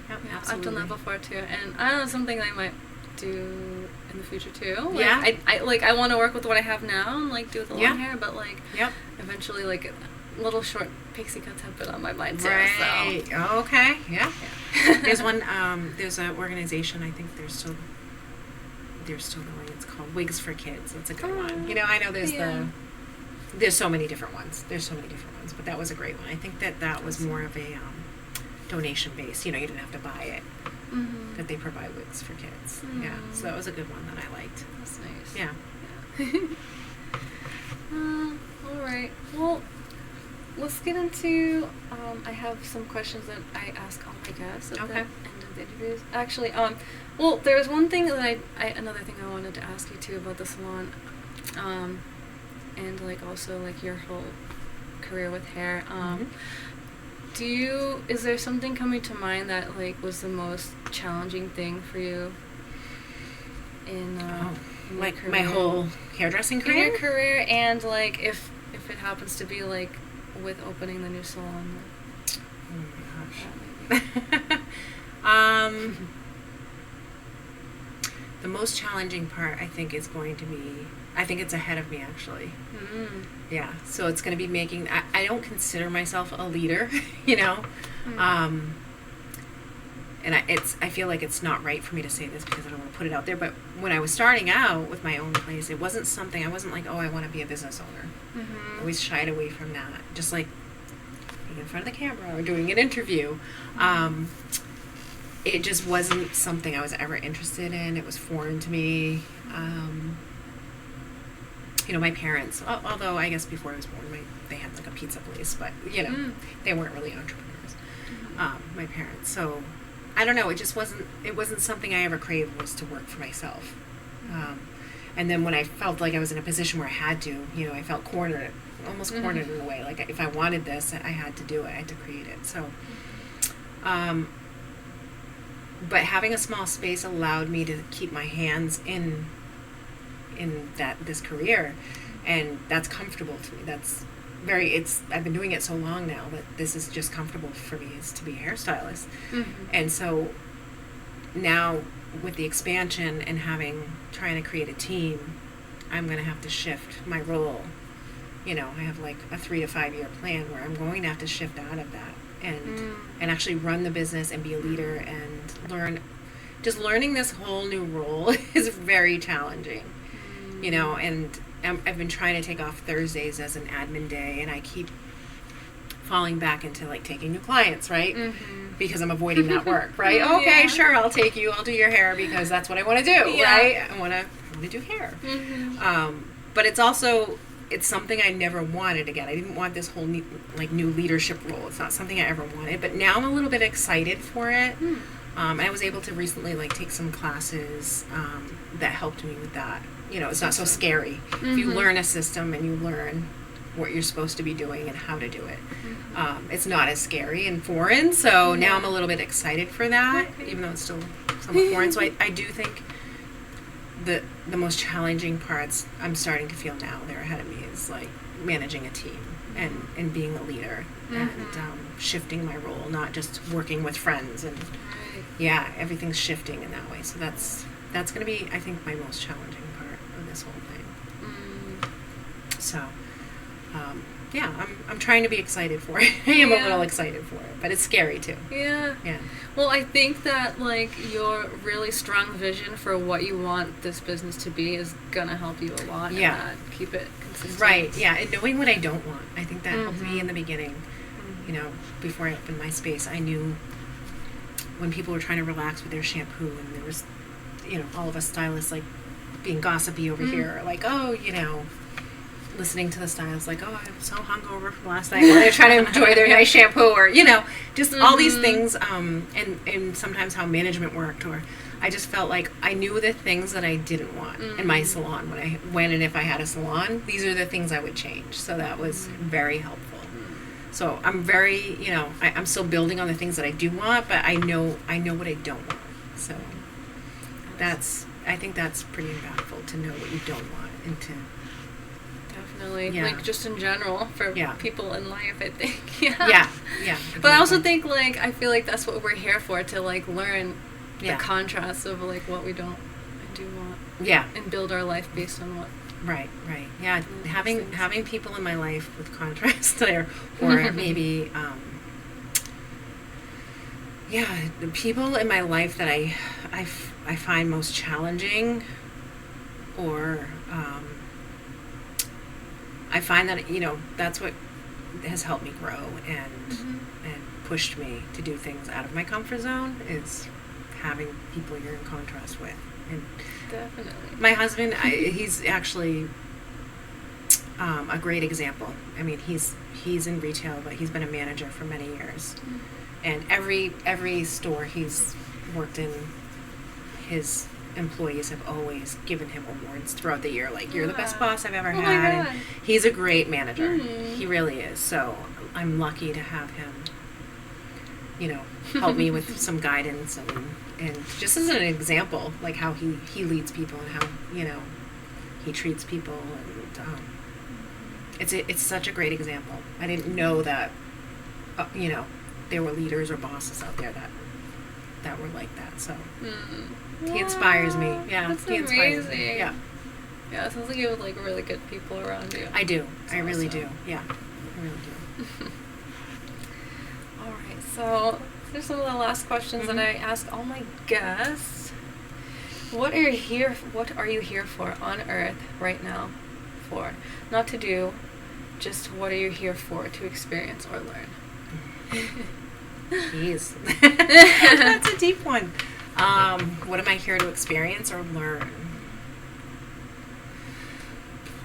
Yep, Yeah, absolutely. I've done that before too, and I don't know, something I might do in the future too. Like, Yeah. I want to work with what I have now and like do with the long Yeah. hair, but like Yep. eventually like little short pixie cuts have been on my mind too. Right. So. Oh, okay. Yeah. Yeah. There's one. There's an organization. I think they're still going. It's called Wigs for Kids. That's a good one. You know, I know there's so many different ones. But that was a great one. I think that was more of a donation base. You know, you didn't have to buy it. Mhm. That they provide wigs for kids. Yeah. So that was a good one that I liked. That's nice. Yeah. All right. Well, let's get into. I have some questions that I ask all my guests at the Okay. end of the interviews. Actually, well, there was one thing that another thing I wanted to ask you too about the salon, and like also like your whole career with hair. Is there something coming to mind that like was the most challenging thing for you in in Like your my career. whole hairdressing in career. your career, and like if it happens to be like with opening the new salon. Oh my gosh. The most challenging part, I think, is going to be. I think it's ahead of me, actually. Mm. Yeah. So it's going to be making. I don't consider myself a leader, you know. Mm. And I feel like it's not right for me to say this because I don't want to put it out there. But when I was starting out with my own place, it wasn't something. I wasn't like, oh, I want to be a business owner. I always shied away from that. Just like being in front of the camera or doing an interview. It just wasn't something I was ever interested in. It was foreign to me. You know, my parents, although I guess before I was born, they had like a pizza place, but you know, they weren't really entrepreneurs. My parents. So I don't know. It just wasn't. It wasn't something I ever craved, was to work for myself. And then when I felt like I was in a position where I had to, you know, I felt cornered, almost cornered in a way. Like if I wanted this, I had to do it. I had to create it. So. But having a small space allowed me to keep my hands in this career, and that's comfortable to me. That's I've been doing it so long now that this is just comfortable for me, is to be a hairstylist. And so now with the expansion and trying to create a team, I'm going to have to shift my role. You know, I have like a 3 to 5 year plan where I'm going to have to shift out of that and actually run the business and be a leader and learning this whole new role is very challenging, you know, and I've been trying to take off Thursdays as an admin day, and I keep falling back into like taking new clients, right? Because I'm avoiding that work, right? Okay, sure, I'll take you. I'll do your hair because that's what I want to do, right? I want to do hair. But it's something I never wanted again. I didn't want this whole new leadership role. It's not something I ever wanted. But now I'm a little bit excited for it. I was able to recently take some classes that helped me with that. You know, it's not so scary. If you learn a system and you learn what you're supposed to be doing and how to do it, it's not as scary and foreign. So now I'm a little bit excited for that, even though it's still somewhat foreign. So I do think the most challenging parts I'm starting to feel now, they're ahead of me, is like managing a team and being a leader and shifting my role, not just working with friends, and everything's shifting in that way. So that's going to be, I think, my most challenging part of this whole thing. So I'm trying to be excited for it. I am a little excited for it, but it's scary too. Yeah. Well, I think that your really strong vision for what you want this business to be is gonna help you a lot. Keep it consistent. Right. Yeah. And knowing what I don't want, I think that helped me in the beginning. You know, before I opened my space, I knew when people were trying to relax with their shampoo, and there was, you know, all of us stylists being gossipy over here, listening to the stylists I'm so hungover from last night. They're trying to enjoy their nice shampoo, or just all these things, and sometimes how management worked. Or I just felt like I knew the things that I didn't want in my salon when and if I had a salon. These are the things I would change. So that was very helpful. So I'm very, I'm still building on the things that I do want, but I know what I don't want. So I think that's pretty impactful, to know what you don't want and to. Definitely. Just in general for people in life, I think. But I also think I feel like that's what we're here for, to learn the contrast of what we don't and do want. And build our life based on what. Right. Yeah. Having people in my life with contrast there, or maybe the people in my life that I find most challenging, or I find that that's what has helped me grow and pushed me to do things out of my comfort zone, is having people you're in contrast with. And definitely, my husband, he's actually a great example. I mean, he's in retail, but he's been a manager for many years, and every store he's worked in, his employees have always given him awards throughout the year, you're the best boss I've ever had. And he's a great manager. He really is. So I'm lucky to have him you know, help me with some guidance and just as an example, like how he leads people and how, you know, he treats people, and it's such a great example. I didn't know that, you know, there were leaders or bosses out there that were like that. So he inspires me. Yeah, That's he inspires amazing. me. Yeah, Yeah, it sounds like you have like really good people around you. I do. That's I really awesome. do. Yeah, I really do. All right, so here's some of the last questions that I ask all my guests. What are you here for on Earth right now? For not to do, just what are you here for to experience or learn? Jeez, that's a deep one. What am I here to experience or learn?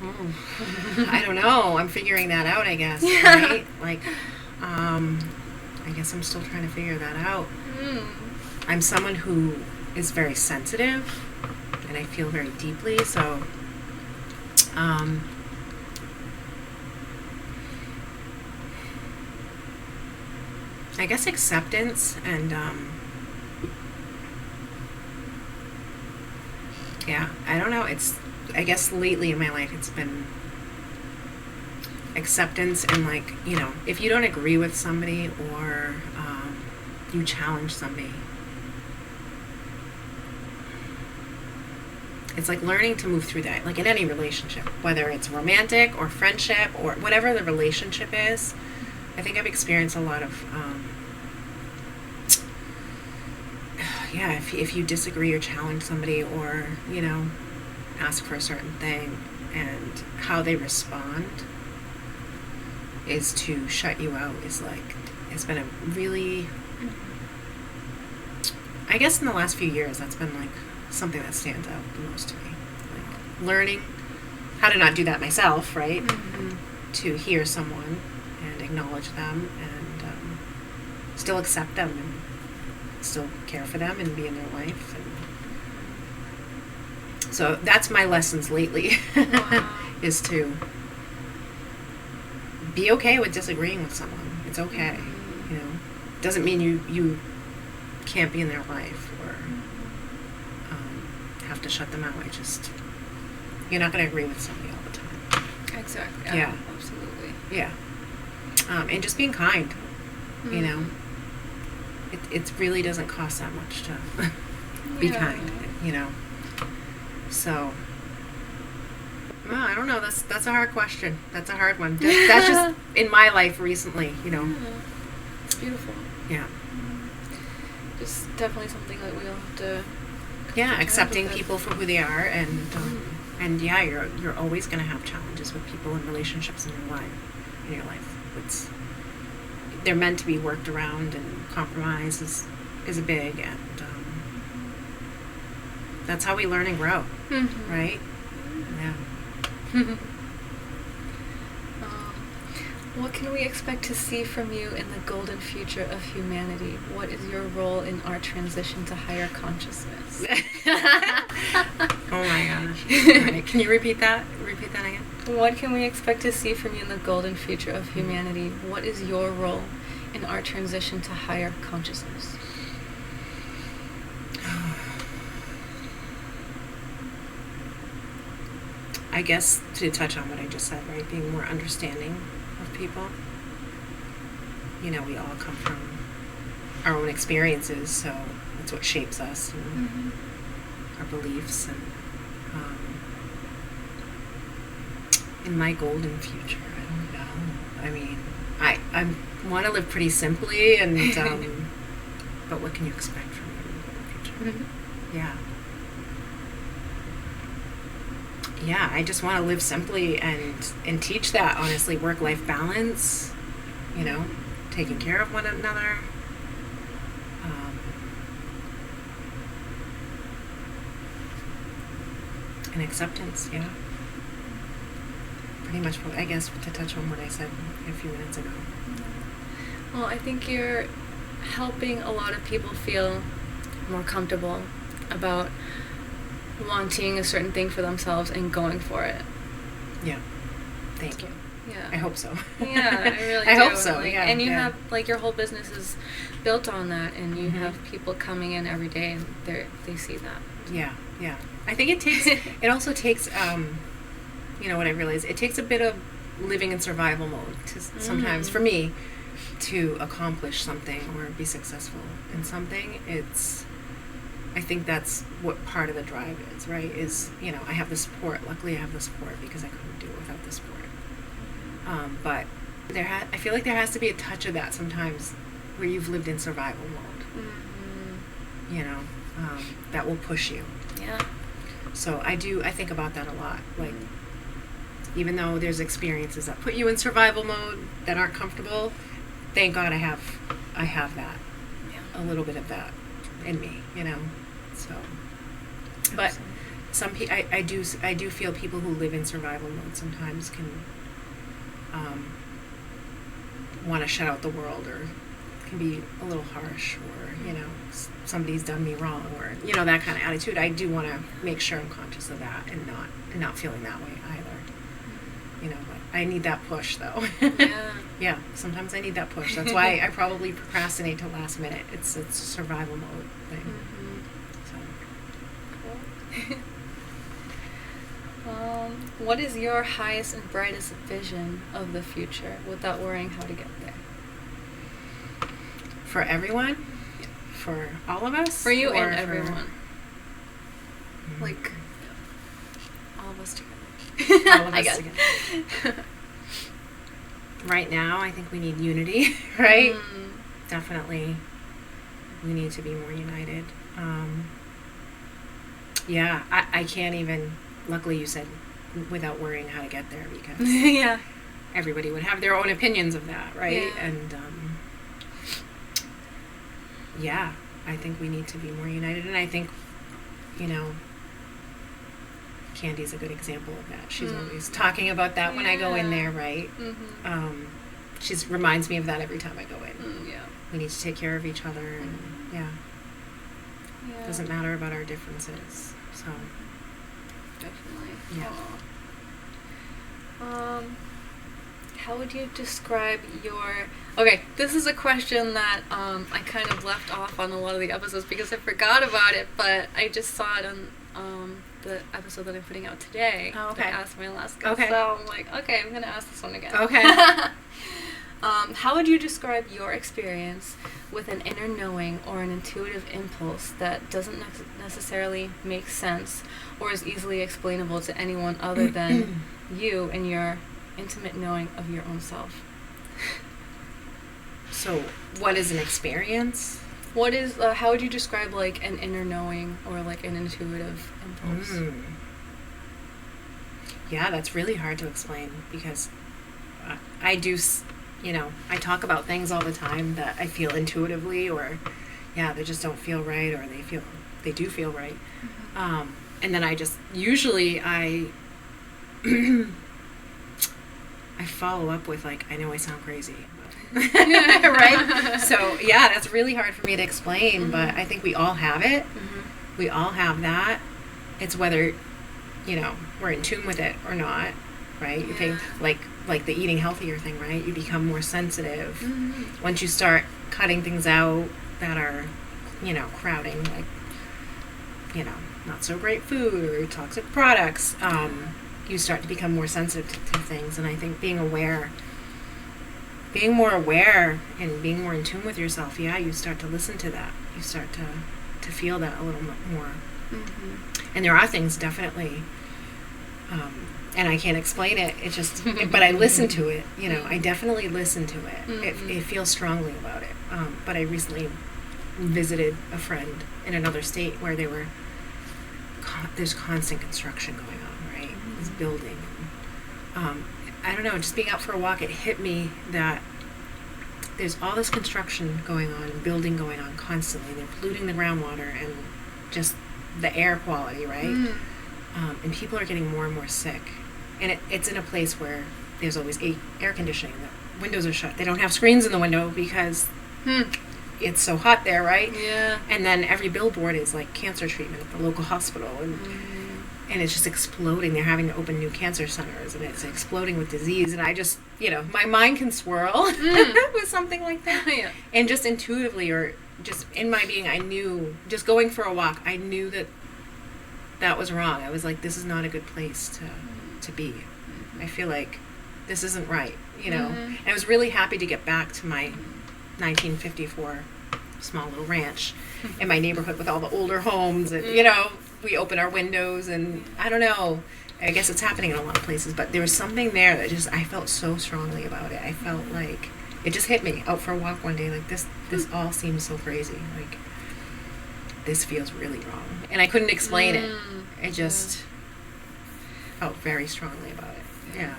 I don't know. I'm figuring that out, I guess. Yeah. Right? Like, I guess I'm still trying to figure that out. I'm someone who is very sensitive, and I feel very deeply. So, I guess acceptance and yeah, I don't know. I guess lately in my life it's been acceptance and, like, you know, if you don't agree with somebody or you challenge somebody, it's like learning to move through that, like in any relationship, whether it's romantic or friendship or whatever the relationship is. I think I've experienced a lot of yeah, if you disagree or challenge somebody or, you know, ask for a certain thing and how they respond is to shut you out, is like, it's been a really, I guess in the last few years that's been like something that stands out the most to me, like learning how to not do that myself, right? To hear someone and acknowledge them and still accept them and still care for them and be in their life. And so that's my lessons lately. Wow. Is to be okay with disagreeing with someone. It's okay. You know, doesn't mean you can't be in their life or have to shut them out. You're not going to agree with somebody all the time. Exactly. Yeah. Absolutely. Yeah. And just being kind, you know. It really doesn't cost that much to be kind, you know. So, well, I don't know. That's a hard question. That's a hard one. That's just in my life recently, you know. It's beautiful. Yeah. Just definitely something that we all have to. Yeah, accepting people for who they are, and yeah, you're always going to have challenges with people and relationships in your life. They're meant to be worked around, and compromise is a big, and that's how we learn and grow, right? Yeah. What can we expect to see from you in the golden future of humanity? What is your role in our transition to higher consciousness? Oh my gosh. All right. Can you repeat that? Repeat that again. What can we expect to see from you in the golden future of humanity? What is your role in our transition to higher consciousness? I guess to touch on what I just said, right? Being more understanding of people. You know, we all come from our own experiences, so that's what shapes us and our beliefs. And in my golden future, I don't know. I mean, I want to live pretty simply, and but what can you expect from me in the golden future? Yeah. Yeah, I just want to live simply and teach that, honestly, work-life balance, you know, taking care of one another. And acceptance, yeah. Pretty much, I guess, to touch on what I said a few minutes ago. Well, I think you're helping a lot of people feel more comfortable about wanting a certain thing for themselves and going for it. Yeah. Thank you. Yeah. I hope so. Yeah, I really I do. hope so, Like, yeah. and you yeah. have, like, your whole business is built on that, and you Mhm. have people coming in every day, and they see that. Yeah, yeah. I think it takes, it also takes, you know what I realize, it takes a bit of living in survival mode to sometimes, for me, to accomplish something or be successful in something. I think that's what part of the drive is, right? Is, you know, I have the support. Luckily, I have the support because I couldn't do it without the support. But I feel like there has to be a touch of that sometimes where you've lived in survival mode, you know, that will push you. Yeah. So I think about that a lot. Like, even though there's experiences that put you in survival mode that aren't comfortable, thank God I have that, a little bit of that in me, you know. So, but I do feel people who live in survival mode sometimes can want to shut out the world, or can be a little harsh, or, you know, somebody's done me wrong, or, you know, that kind of attitude. I do want to make sure I'm conscious of that and not feeling that way either. You know, but I need that push though. Yeah. Yeah, sometimes I need that push. That's why I probably procrastinate till last minute. It's a survival mode thing. So. What is your highest and brightest vision of the future without worrying how to get there? For everyone? Yeah. For all of us? For you Or and for- everyone. Mm. Like, all of us together. All of I us guess. together. Right now, I think we need unity, right? Definitely, we need to be more united. Yeah, I can't even, luckily you said without worrying how to get there, because Yeah. everybody would have their own opinions of that, right? Yeah. And yeah, I think we need to be more united, and I think, you know, Candy's a good example of that. She's always talking about that when I go in there, right? She reminds me of that every time I go in. Yeah. We need to take care of each other, and yeah, it doesn't matter about our differences. So Definitely. Yeah. How would you describe your... Okay, this is a question that I kind of left off on a lot of the episodes because I forgot about it, but I just saw it on the episode that I'm putting out today. Oh, okay. I asked my last guest, Okay. so I'm like, okay, I'm going to ask this one again. Okay. How would you describe your experience with an inner knowing or an intuitive impulse that doesn't necessarily make sense or is easily explainable to anyone other than you and your intimate knowing of your own self? So, what is an experience? What is, how would you describe, like, an inner knowing or, like, an intuitive impulse? Yeah, that's really hard to explain, because I do, you know, I talk about things all the time that I feel intuitively, or, yeah, they just don't feel right, or they do feel right. And then I just, usually I follow up with, like, I know I sound crazy. Right? So, yeah, that's really hard for me to explain, but I think we all have it. We all have that. It's whether, you know, we're in tune with it or not, right? You think, like the eating healthier thing, right? You become more sensitive. Once you start cutting things out that are, you know, crowding, like, you know, not so great food or toxic products, you start to become more sensitive to things. And I think being more aware and being more in tune with yourself, yeah, you start to listen to that. You start to feel that a little more. And there are things, definitely, and I can't explain it. It's just, but I listen to it. You know, I definitely listen to it. It feels strongly about it. But I recently visited a friend in another state where there's constant construction going on, right? This building. I don't know, just being out for a walk, it hit me that there's all this construction going on and building going on constantly. They're polluting the groundwater and just the air quality, right? And people are getting more and more sick. And it's in a place where there's always air conditioning. The windows are shut. They don't have screens in the window because it's so hot there, right? Yeah. And then every billboard is like cancer treatment at the local hospital. and it's just exploding. They're having to open new cancer centers, and it's exploding with disease. And I just, my mind can swirl with something like that. Yeah. And just intuitively, or just in my being, I knew, just going for a walk, I knew that was wrong. I was like, this is not a good place to be. I feel like this isn't right, And I was really happy to get back to my 1954 small little ranch in my neighborhood with all the older homes, and we open our windows, and I don't know, I guess it's happening in a lot of places, but there was something there that just, I felt so strongly about it. I felt like it just hit me out for a walk one day, like this all seems so crazy, like this feels really wrong, and I couldn't explain it. I just felt very strongly about it. Yeah.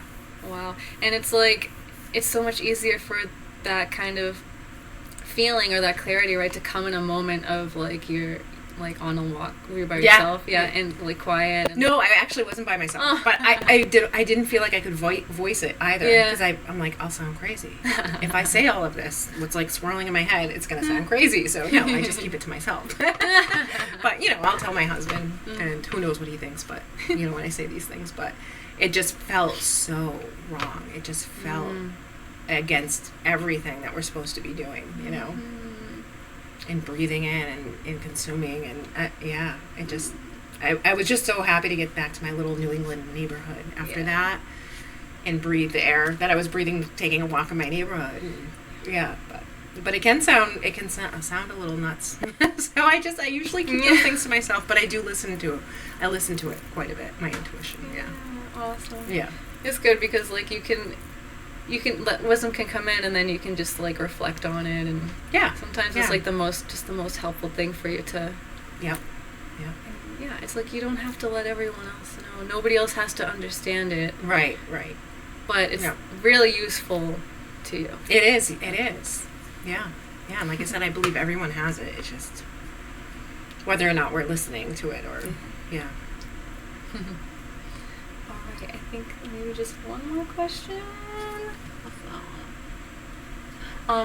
Wow. And it's like, it's so much easier for that kind of feeling or that clarity, right, to come in a moment of like you're like on a walk where you're by yourself, and like quiet. And no, I actually wasn't by myself, but I didn't feel like I could voice it either, because I'm like, I'll sound crazy if I say all of this. What's like swirling in my head, it's gonna sound crazy. So no, I just keep it to myself. But I'll tell my husband, and who knows what he thinks. But when I say these things, but it just felt so wrong. It just felt against everything that we're supposed to be doing, and breathing in and consuming, and I was just so happy to get back to my little New England neighborhood after that, and breathe the air that I was breathing taking a walk in my neighborhood. And, but it can sound a little nuts. So I usually keep those things to myself, but I do listen to it quite a bit, my intuition. Yeah. Awesome. Yeah. It's good because like you can wisdom can come in, and then you can just like reflect on it, and sometimes it's like the most helpful thing for you to it's like you don't have to let everyone else know. Nobody else has to understand it. Right. But it's really useful to you. It is. Yeah. And like I said, I believe everyone has it. It's just whether or not we're listening to it, or I think maybe just one more question.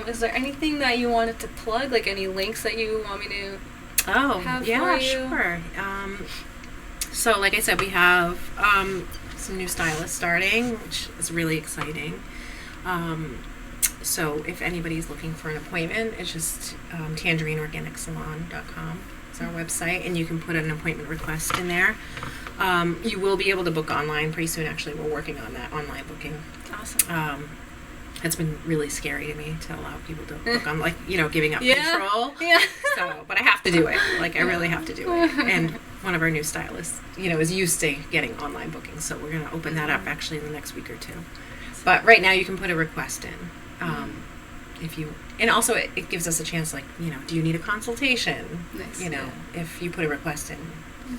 Is there anything that you wanted to plug, like any links that you want me to have for you? Sure. So like I said, we have some new stylists starting, which is really exciting. So if anybody's looking for an appointment, it's just tangerineorganicsalon.com. It's our website, and you can put an appointment request in there. You will be able to book online pretty soon. Actually, we're working on that online booking. Awesome. It's been really scary to me to allow people to book on, like, giving up control. Yeah. So, but I have to do it. Like, I really have to do it. And one of our new stylists, is used to getting online bookings. So we're going to open that up actually in the next week or two. But right now you can put a request in. And also it gives us a chance, like, do you need a consultation? Nice. If you put a request in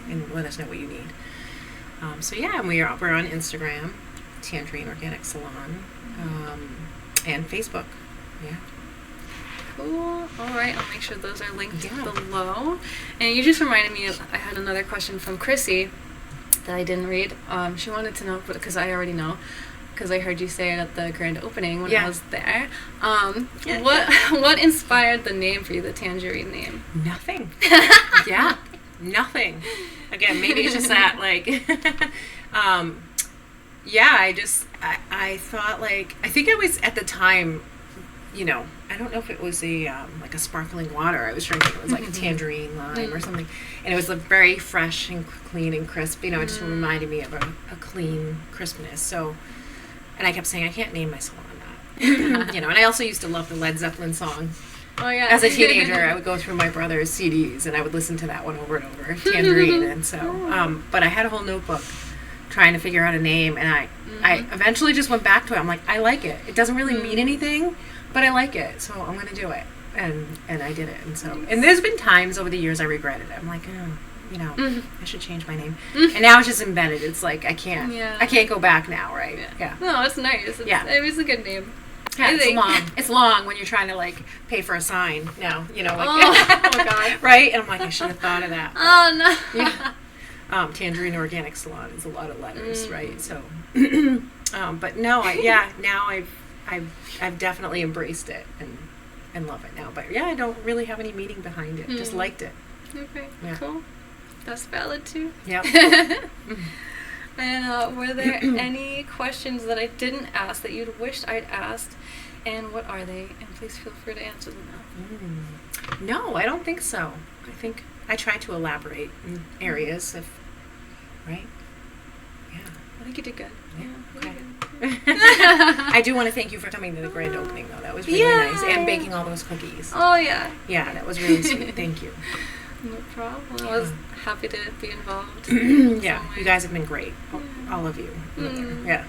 and let us know what you need. And we're on Instagram, Tangerine Organic Salon, and Facebook. Yeah. Cool. All right. I'll make sure those are linked below. And you just reminded me I had another question from Chrissy that I didn't read. She wanted to know, because I already know, because I heard you say it at the grand opening when I was there. What inspired the name for you, the Tangerine name? Nothing. Nothing. Again, maybe it's just that, like, I thought, like, I think I was, at the time, I don't know if it was like a sparkling water I was drinking. It was like a tangerine lime or something. And it was like very fresh and clean and crisp. It just reminded me of a clean crispness. So, and I kept saying, I can't name my salon that. And I also used to love the Led Zeppelin song. Oh, yeah. As a teenager, I would go through my brother's CDs, and I would listen to that one over and over, Tangerine. And so, but I had a whole notebook trying to figure out a name, and I eventually just went back to it. I'm like, I like it. It doesn't really mean anything, but I like it, so I'm going to do it. And I did it. And so, and there's been times over the years I regretted it. I'm like, I should change my name. And now it's just embedded. It's like, I can't go back now, right? Yeah. No, it's nice. It was a good name. Yeah, it's long. It's long when you're trying to, like, pay for a sign now, like, oh God. Right? And I'm like, I should have thought of that. Oh, no. Yeah. Tangerine Organic Salon is a lot of letters, right? So, but no, now I've definitely embraced it and love it now. But yeah, I don't really have any meaning behind it. Just liked it. Okay, yeah. cool. That's valid too. Yep. And were there any questions that I didn't ask that you'd wished I'd asked? And what are they? And please feel free to answer them now. No, I don't think so. I think I try to elaborate in areas right? Yeah. I think you did good. Yeah, you okay. did good. I do want to thank you for coming to the grand opening, though. That was really nice. And baking all those cookies. Oh, yeah. Yeah, that was really sweet. Thank you. No problem. I was happy to be involved. Yeah, you guys have been great. All of you. Yeah.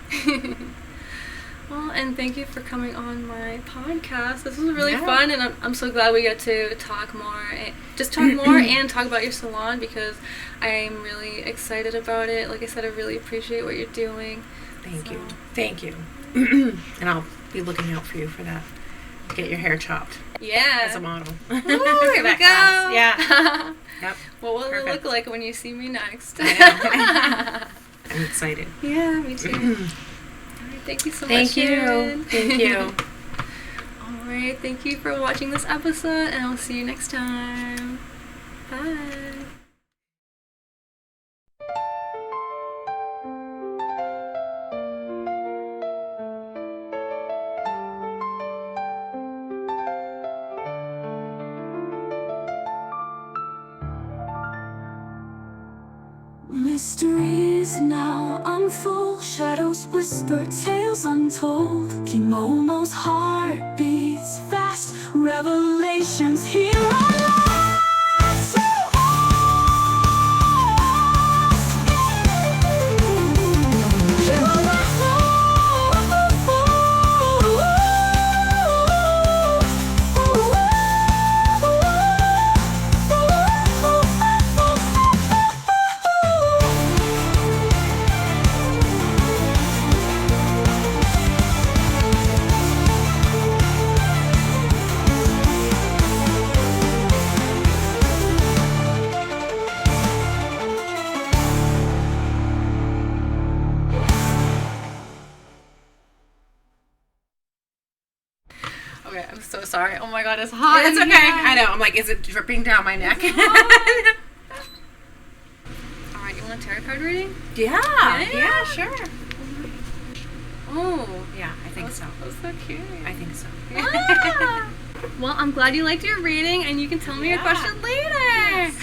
Well, and thank you for coming on my podcast. This was really fun, and I'm so glad we get to talk more, and talk about your salon, because I'm really excited about it. Like I said, I really appreciate what you're doing. Thank you. And I'll be looking out for you for that. Get your hair chopped. Yeah. As a model. Ooh, here we go. Yeah. Yep. What will it look like when you see me next? I know. I'm excited. Yeah, me too. All right, thank you so much, Sharon. Thank you. All right, thank you for watching this episode, and I'll see you next time. Bye. Mysteries now unfold, shadows whisper, tales untold. Kimomo's heart beats fast, revelations here on last. Okay, I'm so sorry. Oh my god, it's hot. It's okay. I know. I'm like, is it dripping down my neck? Alright, you want a tarot card reading? Yeah, sure. Oh. Yeah, I think so. That was so cute. I think so. Well, I'm glad you liked your reading, and you can tell me your question later. Yes.